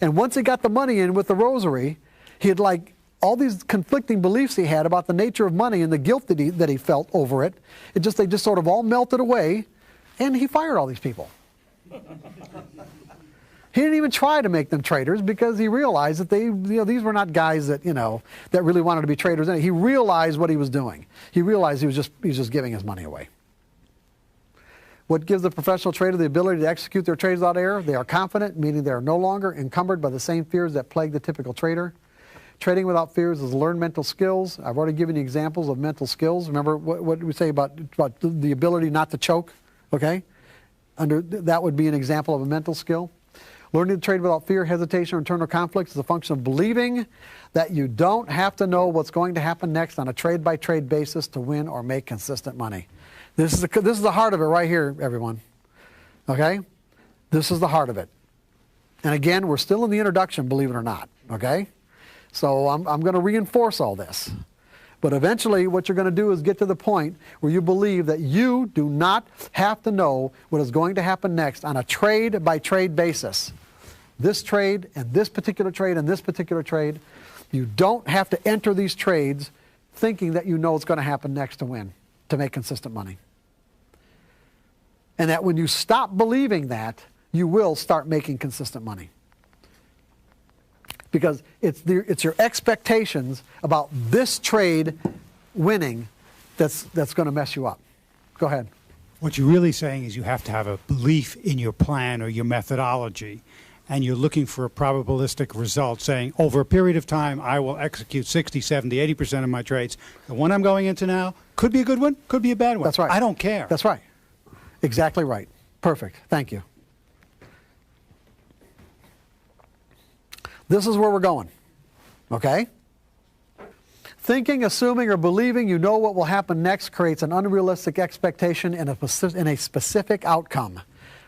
And once he got the money in with the rosary, he had like all these conflicting beliefs he had about the nature of money and the guilt that he felt over it. They just sort of all melted away, and he fired all these people. He didn't even try to make them traders because he realized that these were not guys that that really wanted to be traders. He realized what he was doing. He realized he was just giving his money away. What gives the professional trader the ability to execute their trades without error? They are confident, meaning they are no longer encumbered by the same fears that plague the typical trader. Trading without fears is learned mental skills. I've already given you examples of mental skills. Remember what did we say about the ability not to choke? Okay, that would be an example of a mental skill. Learning to trade without fear, hesitation, or internal conflicts is a function of believing that you don't have to know what's going to happen next on a trade-by-trade basis to win or make consistent money. This is the heart of it right here, everyone. Okay? This is the heart of it. And again, we're still in the introduction, believe it or not. Okay? So I'm going to reinforce all this. But eventually what you're going to do is get to the point where you believe that you do not have to know what is going to happen next on a trade-by-trade basis. This trade and this particular trade and this particular trade, you don't have to enter these trades thinking that you know what's going to happen next to win, to make consistent money. And that when you stop believing that, you will start making consistent money. Because it's your expectations about this trade winning that's going to mess you up. Go ahead. What you're really saying is you have to have a belief in your plan or your methodology, and you're looking for a probabilistic result, saying over a period of time I will execute 60, 70, 80% of my trades. The one I'm going into now could be a good one, could be a bad one. That's right. I don't care. That's right. Exactly right. Perfect. Thank you. This is where we're going. Okay? Thinking, assuming, or believing you know what will happen next creates an unrealistic expectation in a specific outcome.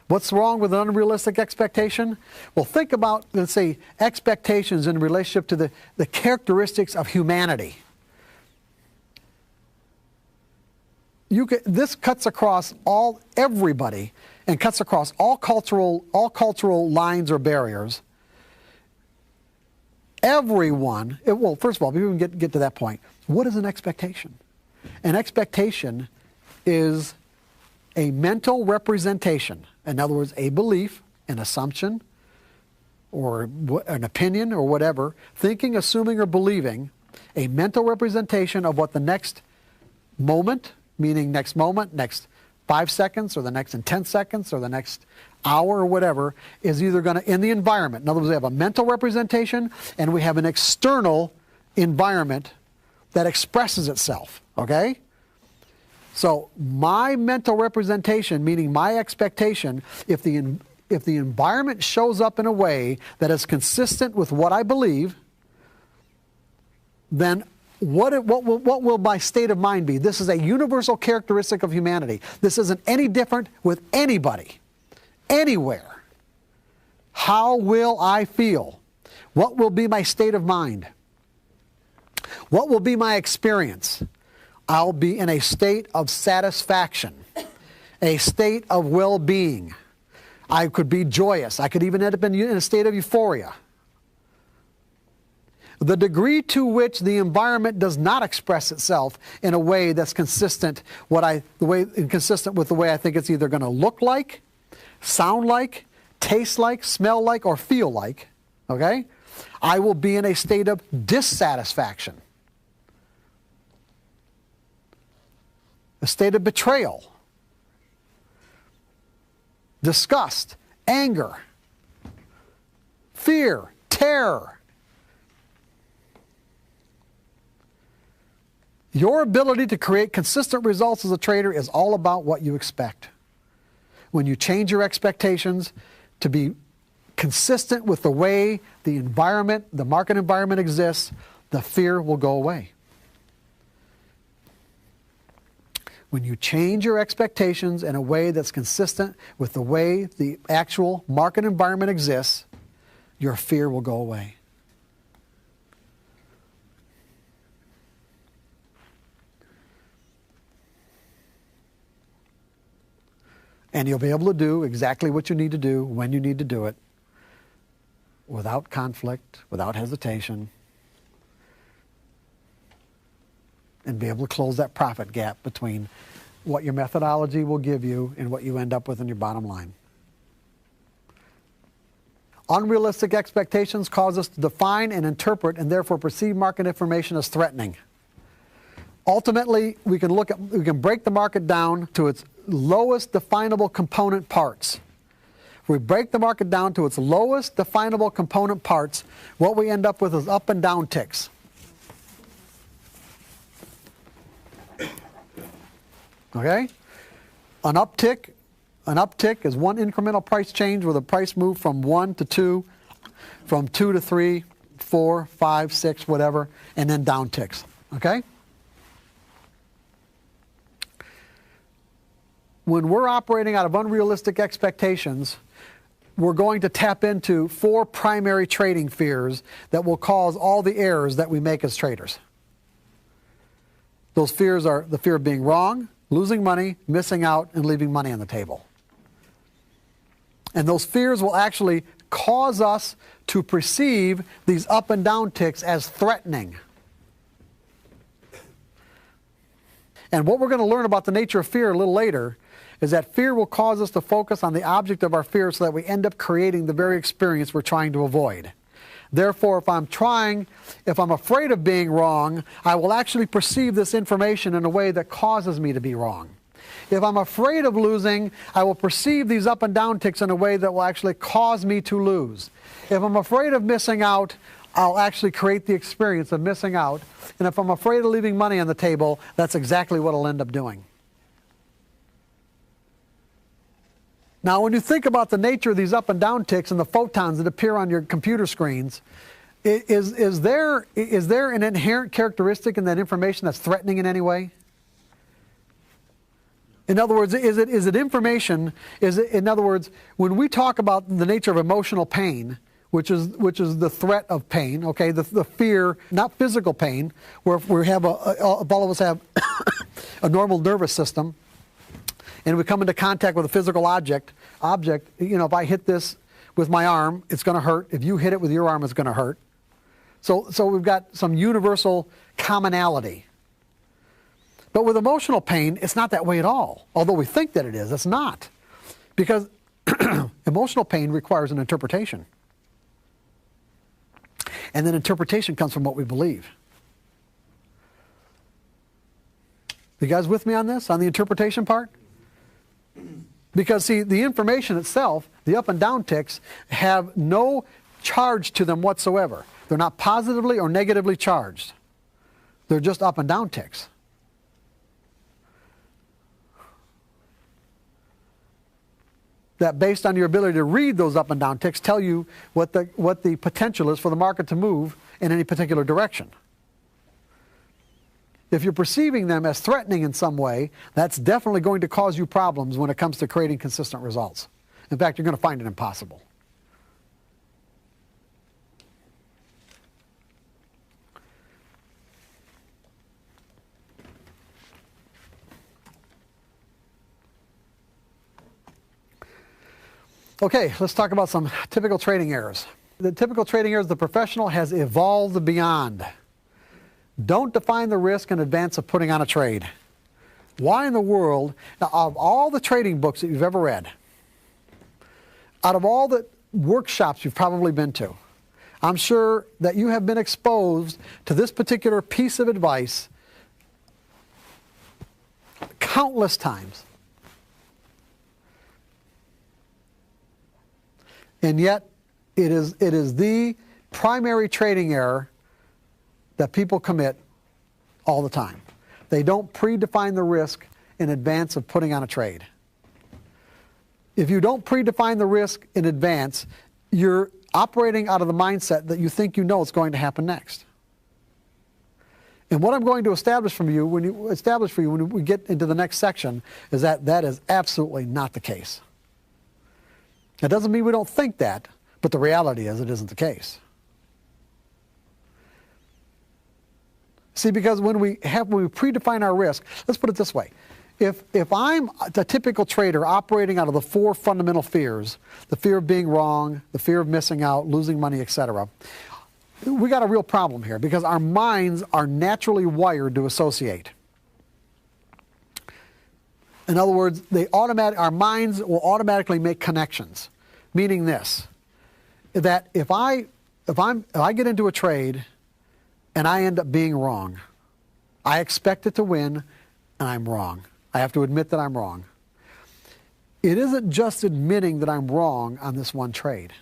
What's wrong with an unrealistic expectation? Well, think about, let's say, expectations in relationship to the characteristics of humanity. This cuts across everybody and cuts across all cultural lines or barriers. Everyone, well, first of all, before we can get to that point, what is an expectation? An expectation is a mental representation. In other words, a belief, an assumption, or an opinion, or whatever, thinking, assuming, or believing, a mental representation of what the next moment, meaning next moment, next 5 seconds, or the next in 10 seconds, or the next hour, or whatever, is either going to, in the environment. In other words, we have a mental representation, and we have an external environment that expresses itself, okay? So my mental representation, meaning my expectation, if the environment shows up in a way that is consistent with what I believe, then what will my state of mind be? This is a universal characteristic of humanity. This isn't any different with anybody, anywhere. How will I feel? What will be my state of mind? What will be my experience? I'll be in a state of satisfaction, a state of well-being. I could be joyous. I could even end up in a state of euphoria. The degree to which the environment does not express itself in a way that's consistent with the way I think it's either going to look like, sound like, taste like, smell like, or feel like, okay? I will be in a state of dissatisfaction, a state of betrayal, disgust, anger, fear, terror. Your ability to create consistent results as a trader is all about what you expect. When you change your expectations to be consistent with the way the environment, the market environment exists, the fear will go away. When you change your expectations in a way that's consistent with the way the actual market environment exists, your fear will go away. And you'll be able to do exactly what you need to do when you need to do it, without conflict, without hesitation, and be able to close that profit gap between what your methodology will give you and what you end up with in your bottom line. Unrealistic expectations cause us to define and interpret and therefore perceive market information as threatening. Ultimately, we can break the market down to its lowest definable component parts. If we break the market down to its lowest definable component parts, what we end up with is up and down ticks. Okay? An uptick is one incremental price change where the price moved from 1 to 2, from 2 to 3, 4, 5, 6, whatever, and then down ticks. Okay? When we're operating out of unrealistic expectations, we're going to tap into 4 primary trading fears that will cause all the errors that we make as traders. Those fears are the fear of being wrong, losing money, missing out, and leaving money on the table. And those fears will actually cause us to perceive these up and down ticks as threatening. And what we're going to learn about the nature of fear a little later is that fear will cause us to focus on the object of our fear so that we end up creating the very experience we're trying to avoid. Therefore, if I'm afraid of being wrong, I will actually perceive this information in a way that causes me to be wrong. If I'm afraid of losing, I will perceive these up and down ticks in a way that will actually cause me to lose. If I'm afraid of missing out, I'll actually create the experience of missing out. And if I'm afraid of leaving money on the table, that's exactly what I'll end up doing. Now, when you think about the nature of these up and down ticks and the photons that appear on your computer screens, is there an inherent characteristic in that information that's threatening in any way? In other words, is it information? In other words, when we talk about the nature of emotional pain, which is the threat of pain, okay, the fear, not physical pain, where we have all of us have a normal nervous system, and we come into contact with a physical object, you know, if I hit this with my arm, it's going to hurt. If you hit it with your arm, it's going to hurt. So we've got some universal commonality. But with emotional pain, it's not that way at all. Although we think that it is, it's not. Because emotional pain requires an interpretation. And then interpretation comes from what we believe. You guys with me on this, on the interpretation part? Because, see, the information itself, the up and down ticks, have no charge to them whatsoever. They're not positively or negatively charged. They're just up and down ticks. That, based on your ability to read those up and down ticks, tell you what the potential is for the market to move in any particular direction. If you're perceiving them as threatening in some way, that's definitely going to cause you problems when it comes to creating consistent results. In fact, you're going to find it impossible. Okay, let's talk about some typical trading errors. The typical trading errors the professional has evolved beyond. Don't define the risk in advance of putting on a trade. Why in the world, now, of all the trading books that you've ever read, out of all the workshops you've probably been to, I'm sure that you have been exposed to this particular piece of advice countless times. And yet, it is the primary trading error that people commit all the time. They don't predefine the risk in advance of putting on a trade. If you don't predefine the risk in advance, you're operating out of the mindset that you think you know what's going to happen next. And what I'm going to establish for you when we get into the next section is that that is absolutely not the case. That doesn't mean we don't think that, but the reality is it isn't the case. See, because when we predefine our risk, let's put it this way. If I'm a typical trader operating out of the 4 fundamental fears, the fear of being wrong, the fear of missing out, losing money, etc., we got a real problem here because our minds are naturally wired to associate. In other words, our minds will automatically make connections, meaning this, that if I get into a trade and I end up being wrong, I expect it to win and I'm wrong. I have to admit that I'm wrong. It isn't just admitting that I'm wrong on this one trade.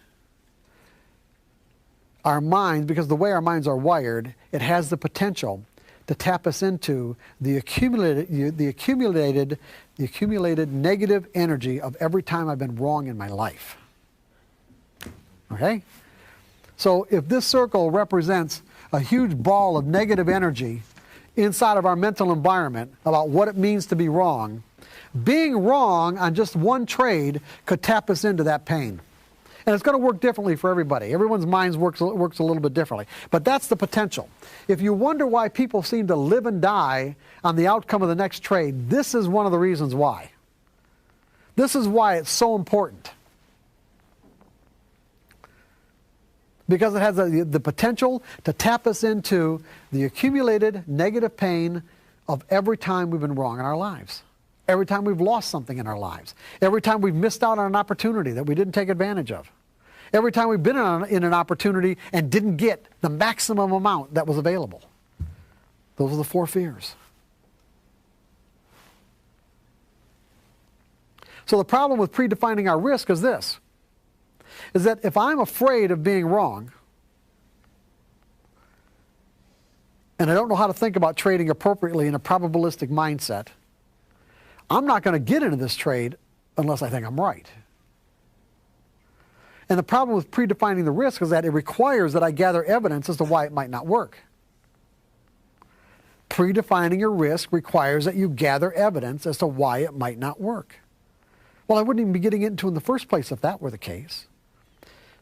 Our minds, because the way our minds are wired, it has the potential to tap us into the accumulated negative energy of every time I've been wrong in my life. Okay? So if this circle represents a huge ball of negative energy inside of our mental environment about what it means to be wrong, being wrong on just one trade could tap us into that pain. And it's going to work differently for everybody. Everyone's minds works a little bit differently. But that's the potential. If you wonder why people seem to live and die on the outcome of the next trade, this is one of the reasons why. This is why it's so important. Because it has the potential to tap us into the accumulated negative pain of every time we've been wrong in our lives. Every time we've lost something in our lives. Every time we've missed out on an opportunity that we didn't take advantage of. Every time we've been in an opportunity and didn't get the maximum amount that was available. Those are the 4 fears. So the problem with predefining our risk is this, is that if I'm afraid of being wrong, and I don't know how to think about trading appropriately in a probabilistic mindset, I'm not going to get into this trade unless I think I'm right. And the problem with predefining the risk is that it requires that I gather evidence as to why it might not work. Predefining your risk requires that you gather evidence as to why it might not work. Well, I wouldn't even be getting into it in the first place if that were the case.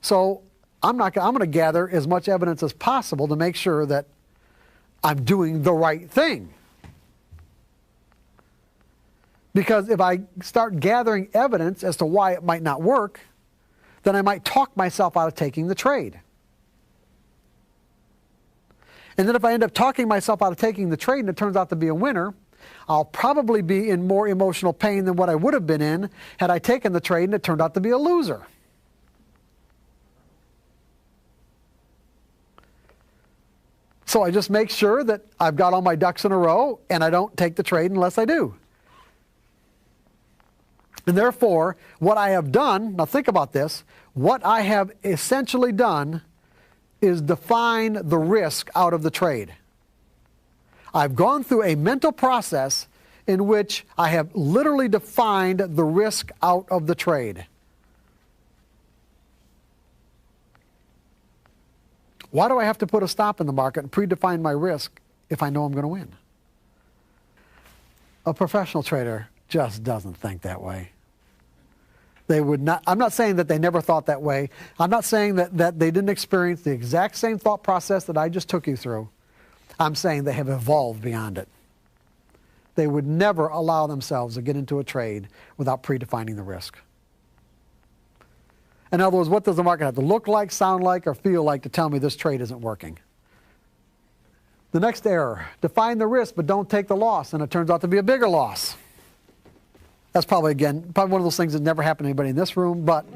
So I'm going to gather as much evidence as possible to make sure that I'm doing the right thing. Because if I start gathering evidence as to why it might not work, then I might talk myself out of taking the trade. And then if I end up talking myself out of taking the trade and it turns out to be a winner, I'll probably be in more emotional pain than what I would have been in had I taken the trade and it turned out to be a loser. So I just make sure that I've got all my ducks in a row and I don't take the trade unless I do. And therefore, what I have done, now think about this, what I have essentially done is define the risk out of the trade. I've gone through a mental process in which I have literally defined the risk out of the trade. Why do I have to put a stop in the market and predefine my risk if I know I'm going to win? A professional trader just doesn't think that way. They would not. I'm not saying that they never thought that way. I'm not saying that they didn't experience the exact same thought process that I just took you through. I'm saying they have evolved beyond it. They would never allow themselves to get into a trade without predefining the risk. In other words, what does the market have to look like, sound like, or feel like to tell me this trade isn't working? The next error, define the risk but don't take the loss, and it turns out to be a bigger loss. That's probably one of those things that never happened to anybody in this room, but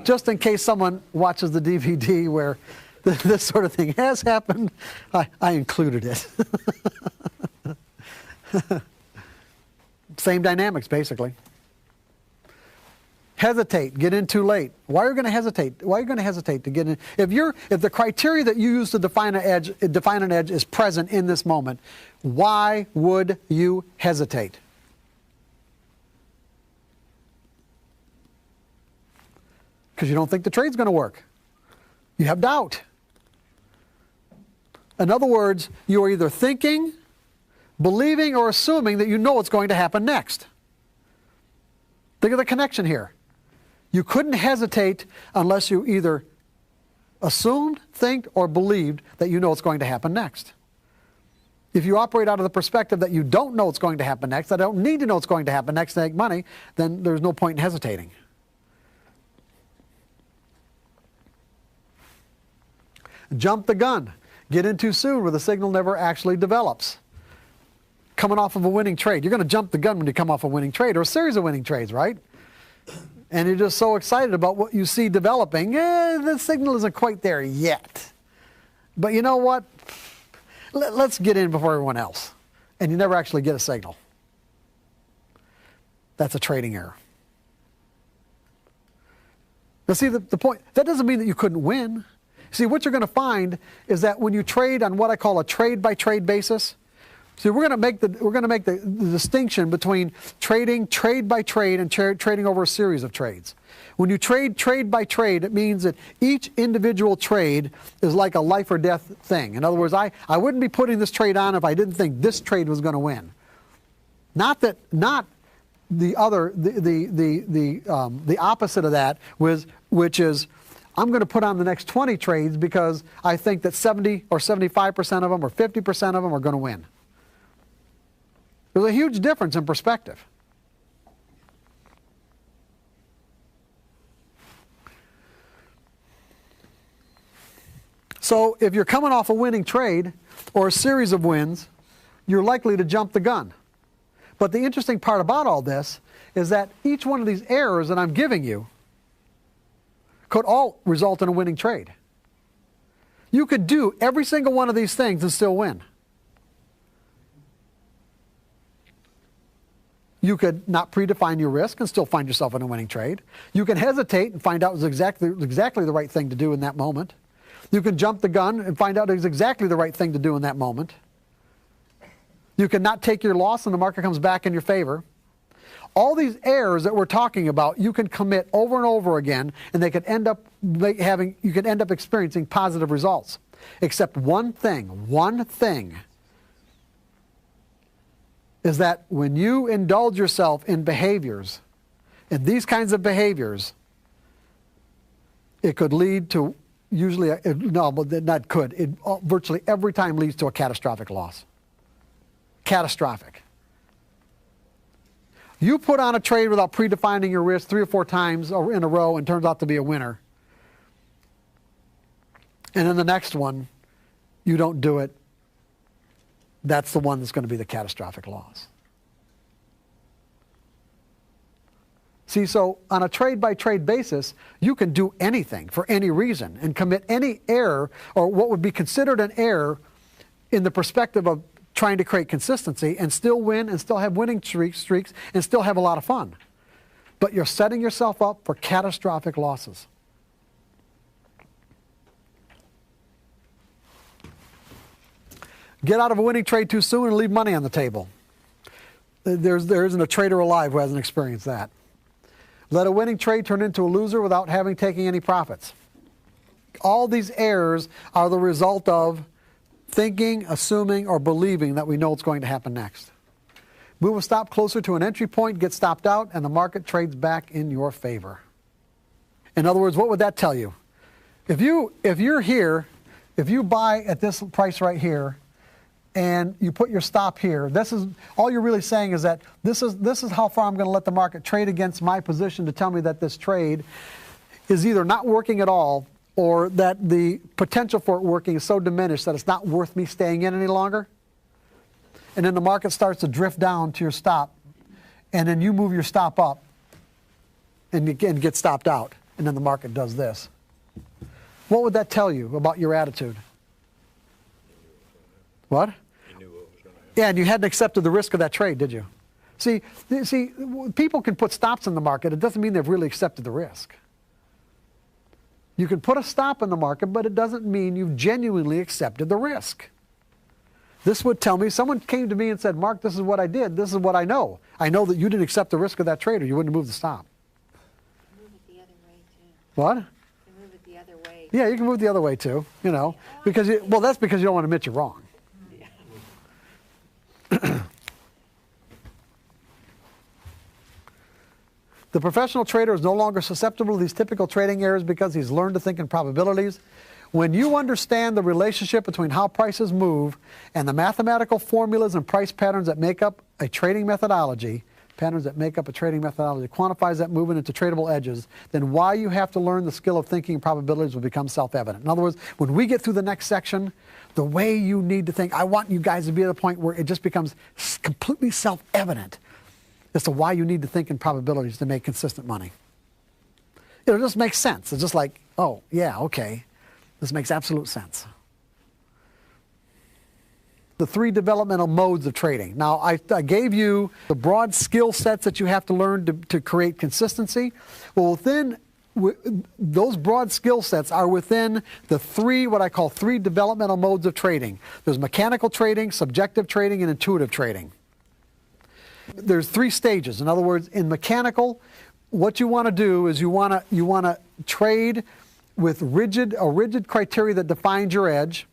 just in case someone watches the DVD where this sort of thing has happened, I included it. Same dynamics, basically. Hesitate, get in too late. Why are you going to hesitate? Why are you going to hesitate to get in? If the criteria that you use to define an edge is present in this moment, why would you hesitate? Because you don't think the trade's going to work. You have doubt. In other words, you are either thinking, believing, or assuming that you know what's going to happen next. Think of the connection here. You couldn't hesitate unless you either assumed, think, or believed that you know what's going to happen next. If you operate out of the perspective that you don't know what's going to happen next, I don't need to know what's going to happen next to make money, then there's no point in hesitating. Jump the gun. Get in too soon where the signal never actually develops. Coming off of a winning trade. You're going to jump the gun when you come off a winning trade or a series of winning trades, right? And you're just so excited about what you see developing. The signal isn't quite there yet. But you know what? Let's get in before everyone else. And you never actually get a signal. That's a trading error. Now see, the point, that doesn't mean that you couldn't win. See, what you're going to find is that when you trade on what I call a trade-by-trade basis, see, we're going to make the distinction between trading trade by trade and trading over a series of trades. When you trade by trade, it means that each individual trade is like a life or death thing. In other words, I wouldn't be putting this trade on if I didn't think this trade was going to win. Not the opposite of that, which is I'm going to put on the next 20 trades because I think that 70 or 75% of them or 50% of them are going to win. There's a huge difference in perspective. So if you're coming off a winning trade or a series of wins, you're likely to jump the gun. But the interesting part about all this is that each one of these errors that I'm giving you could all result in a winning trade. You could do every single one of these things and still win. You could not predefine your risk and still find yourself in a winning trade. You can hesitate and find out it's exactly the right thing to do in that moment. You can jump the gun and find out it's exactly the right thing to do in that moment. You can not take your loss and the market comes back in your favor. All these errors that we're talking about, you can commit over and over again, and they could end up you could end up experiencing positive results. Except one thing is that when you indulge yourself in behaviors, in these kinds of behaviors, it could lead to virtually every time leads to a catastrophic loss. Catastrophic. You put on a trade without predefining your risk 3 or 4 times in a row and turns out to be a winner. And then the next one, you don't do it. That's the one that's going to be the catastrophic loss. See, so on a trade-by-trade basis, you can do anything for any reason and commit any error or what would be considered an error in the perspective of trying to create consistency and still win and still have winning streaks and still have a lot of fun. But you're setting yourself up for catastrophic losses. Get out of a winning trade too soon and leave money on the table. There isn't a trader alive who hasn't experienced that. Let a winning trade turn into a loser without having taken any profits. All these errors are the result of thinking, assuming, or believing that we know what's going to happen next. Move a stop closer to an entry point, get stopped out, and the market trades back in your favor. In other words, what would that tell you? If you're here, if you buy at this price right here, and you put your stop here, this is all you're really saying is that this is how far I'm going to let the market trade against my position to tell me that this trade is either not working at all or that the potential for it working is so diminished that it's not worth me staying in any longer. And then the market starts to drift down to your stop, and then you move your stop up and again get stopped out, and then the market does this. What would that tell you about your attitude? What? Yeah, and you hadn't accepted the risk of that trade, did you? See, people can put stops in the market. It doesn't mean they've really accepted the risk. You can put a stop in the market, but it doesn't mean you've genuinely accepted the risk. This would tell me, someone came to me and said, Mark, this is what I did. This is what I know. I know that you didn't accept the risk of that trade or you wouldn't have moved the stop. Move it the other way, too. What? You can move it the other way. Yeah, you can move the other way, too, you know. Because that's because you don't want to admit you're wrong. The professional trader is no longer susceptible to these typical trading errors because he's learned to think in probabilities. When you understand the relationship between how prices move and the mathematical formulas and price patterns that make up a trading methodology, quantifies that movement into tradable edges, then why you have to learn the skill of thinking in probabilities will become self-evident. In other words, when we get through the next section, the way you need to think, I want you guys to be at the point where it just becomes completely self-evident as to why you need to think in probabilities to make consistent money. It'll just make sense. It's just like, oh, yeah, okay. This makes absolute sense. The 3 developmental modes of trading. Now, I gave you the broad skill sets that you have to learn to create consistency. Well, those broad skill sets are within the 3, what I call 3 developmental modes of trading. There's mechanical trading, subjective trading, and intuitive trading. There's 3 stages. In other words, in mechanical, what you want to do is you want to trade with a rigid criteria that defines your edge.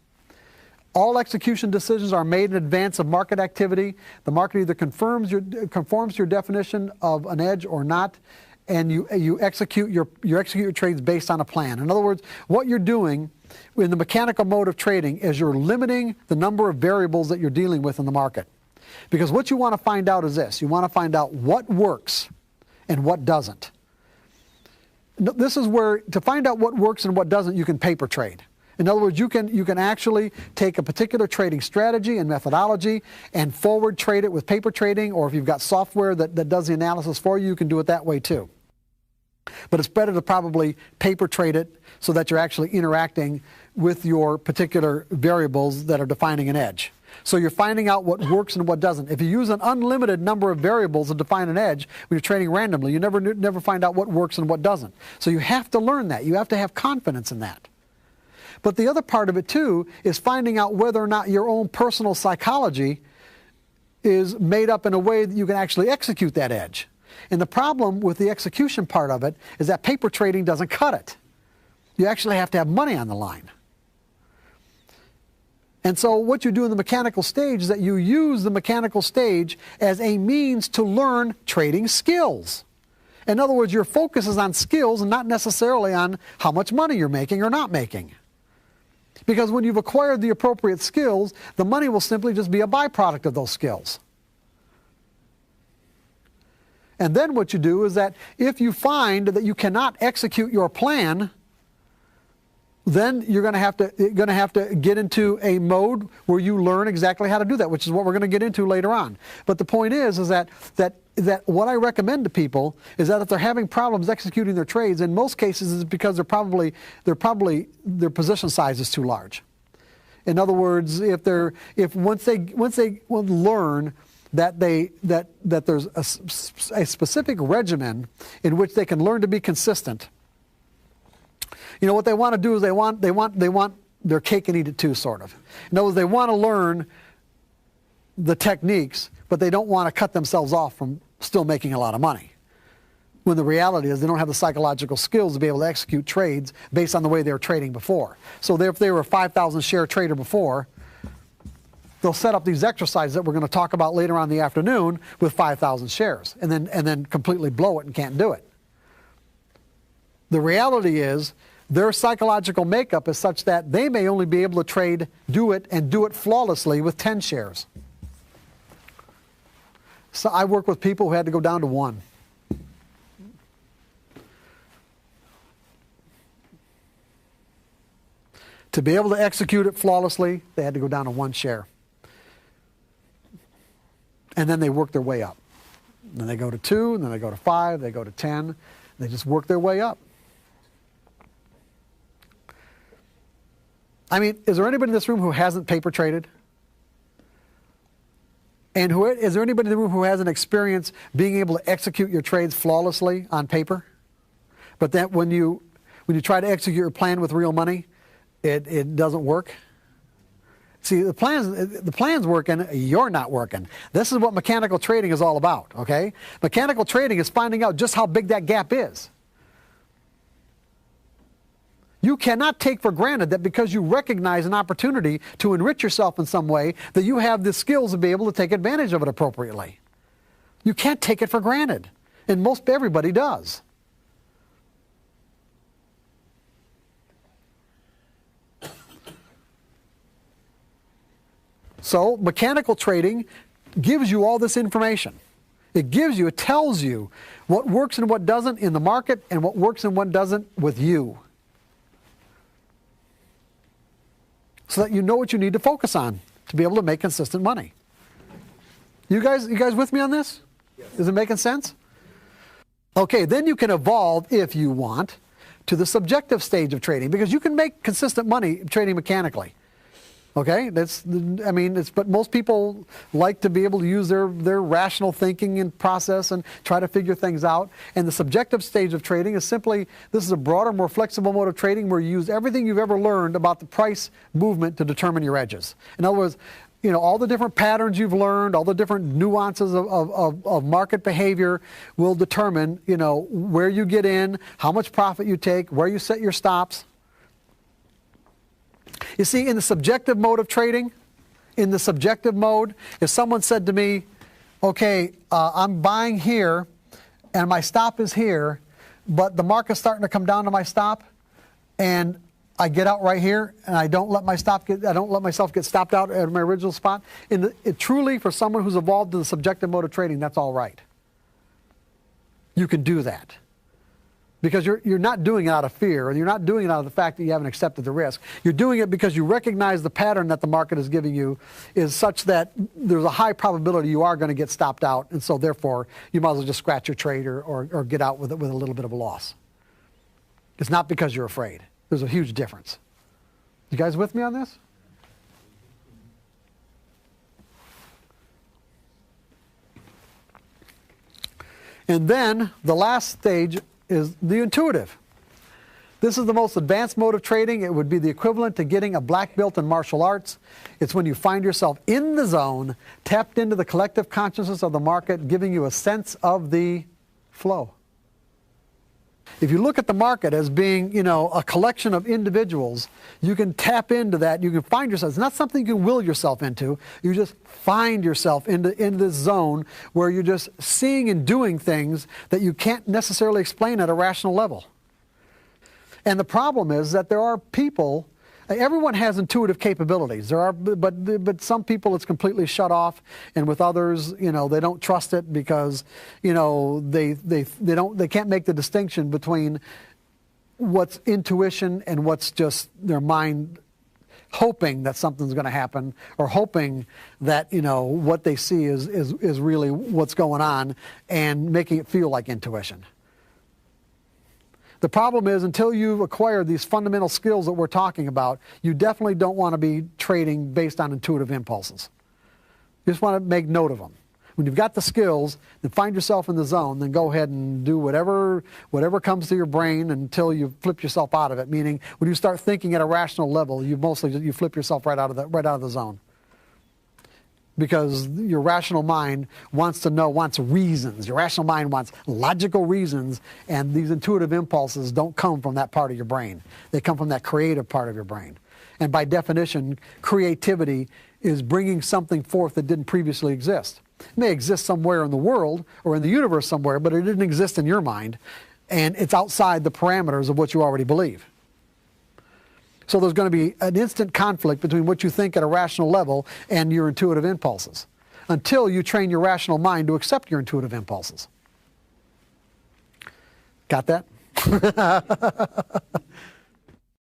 All execution decisions are made in advance of market activity. The market either conforms to your definition of an edge or not, and you execute your trades based on a plan. In other words, what you're doing in the mechanical mode of trading is you're limiting the number of variables that you're dealing with in the market. Because what you want to find out is this. You want to find out what works and what doesn't. This is where, to find out what works and what doesn't, you can paper trade. In other words, you can actually take a particular trading strategy and methodology and forward trade it with paper trading, or if you've got software that does the analysis for you, you can do it that way too. But it's better to probably paper trade it so that you're actually interacting with your particular variables that are defining an edge. So you're finding out what works and what doesn't. If you use an unlimited number of variables to define an edge, when you're trading randomly, you never find out what works and what doesn't. So you have to learn that. You have to have confidence in that. But the other part of it too is finding out whether or not your own personal psychology is made up in a way that you can actually execute that edge. And the problem with the execution part of it is that paper trading doesn't cut it. You actually have to have money on the line. And so what you do in the mechanical stage is that you use the mechanical stage as a means to learn trading skills. In other words, your focus is on skills and not necessarily on how much money you're making or not making. Because when you've acquired the appropriate skills, the money will simply just be a byproduct of those skills. And then what you do is that if you find that you cannot execute your plan, then you're going to have to get into a mode where you learn exactly how to do that, which is what we're going to get into later on. But the point is that what I recommend to people is that if they're having problems executing their trades, in most cases it's because their position size is too large. In other words, once they learn that there's a specific regimen in which they can learn to be consistent. You know, what they want to do is they want their cake and eat it too, sort of. In other words, they want to learn the techniques, but they don't want to cut themselves off from still making a lot of money. When the reality is they don't have the psychological skills to be able to execute trades based on the way they were trading before. So if they were a 5,000 share trader before, they'll set up these exercises that we're going to talk about later on in the afternoon with 5,000 shares and then completely blow it and can't do it. The reality is their psychological makeup is such that they may only be able to do it flawlessly with 10 shares. So I work with people who had to go down to 1. To be able to execute it flawlessly, they had to go down to 1 share. And then they work their way up. Then they go to 2, and then they go to 5, they go to 10. They just work their way up. I mean, is there anybody in this room who hasn't paper traded? And is there anybody in the room who hasn't experienced being able to execute your trades flawlessly on paper? But then when you try to execute your plan with real money, it doesn't work? See, the plan's working, you're not working. This is what mechanical trading is all about, okay? Mechanical trading is finding out just how big that gap is. You cannot take for granted that because you recognize an opportunity to enrich yourself in some way, that you have the skills to be able to take advantage of it appropriately. You can't take it for granted, and most everybody does. So mechanical trading gives you all this information. It tells you what works and what doesn't in the market and what works and what doesn't with you. So that you know what you need to focus on to be able to make consistent money. You guys with me on this? Yes. Is it making sense? Okay, then you can evolve, if you want, to the subjective stage of trading, because you can make consistent money trading mechanically. Okay, but most people like to be able to use their rational thinking and process and try to figure things out. And the subjective stage of trading is simply, this is a broader, more flexible mode of trading where you use everything you've ever learned about the price movement to determine your edges. In other words, you know, all the different patterns you've learned, all the different nuances of market behavior will determine, you know, where you get in, how much profit you take, where you set your stops. You see, in the subjective mode of trading, if someone said to me, okay, I'm buying here and my stop is here, but the market's starting to come down to my stop, and I get out right here and I don't let myself get stopped out at my original spot. Truly, for someone who's evolved in the subjective mode of trading, that's all right. You can do that. Because you're not doing it out of fear, or you're not doing it out of the fact that you haven't accepted the risk. You're doing it because you recognize the pattern that the market is giving you is such that there's a high probability you are going to get stopped out, and so therefore you might as well just scratch your trade or get out with a little bit of a loss. It's not because you're afraid. There's a huge difference. You guys with me on this? And then the last stage is the intuitive. This is the most advanced mode of trading. It would be the equivalent to getting a black belt in martial arts. It's when you find yourself in the zone, tapped into the collective consciousness of the market, giving you a sense of the flow. If you look at the market as being, you know, a collection of individuals, you can tap into that. You can find yourself. It's not something you can will yourself into. You just find yourself into this zone where you're just seeing and doing things that you can't necessarily explain at a rational level. And the problem is that there are people, everyone has intuitive capabilities. There are, but some people it's completely shut off, and with others, you know, they don't trust it because, you know, they can't make the distinction between what's intuition and what's just their mind hoping that something's going to happen, or hoping that, you know, what they see is really what's going on, and making it feel like intuition. The problem is, until you've acquired these fundamental skills that we're talking about, you definitely don't want to be trading based on intuitive impulses. You just want to make note of them. When you've got the skills, then find yourself in the zone, then go ahead and do whatever comes to your brain until you flip yourself out of it. Meaning, when you start thinking at a rational level, you flip yourself right out of the zone. Because your rational mind wants reasons. Your rational mind wants logical reasons, and these intuitive impulses don't come from that part of your brain. They come from that creative part of your brain. And by definition, creativity is bringing something forth that didn't previously exist. It may exist somewhere in the world or in the universe somewhere, but it didn't exist in your mind, and it's outside the parameters of what you already believe. So there's going to be an instant conflict between what you think at a rational level and your intuitive impulses, until you train your rational mind to accept your intuitive impulses. Got that?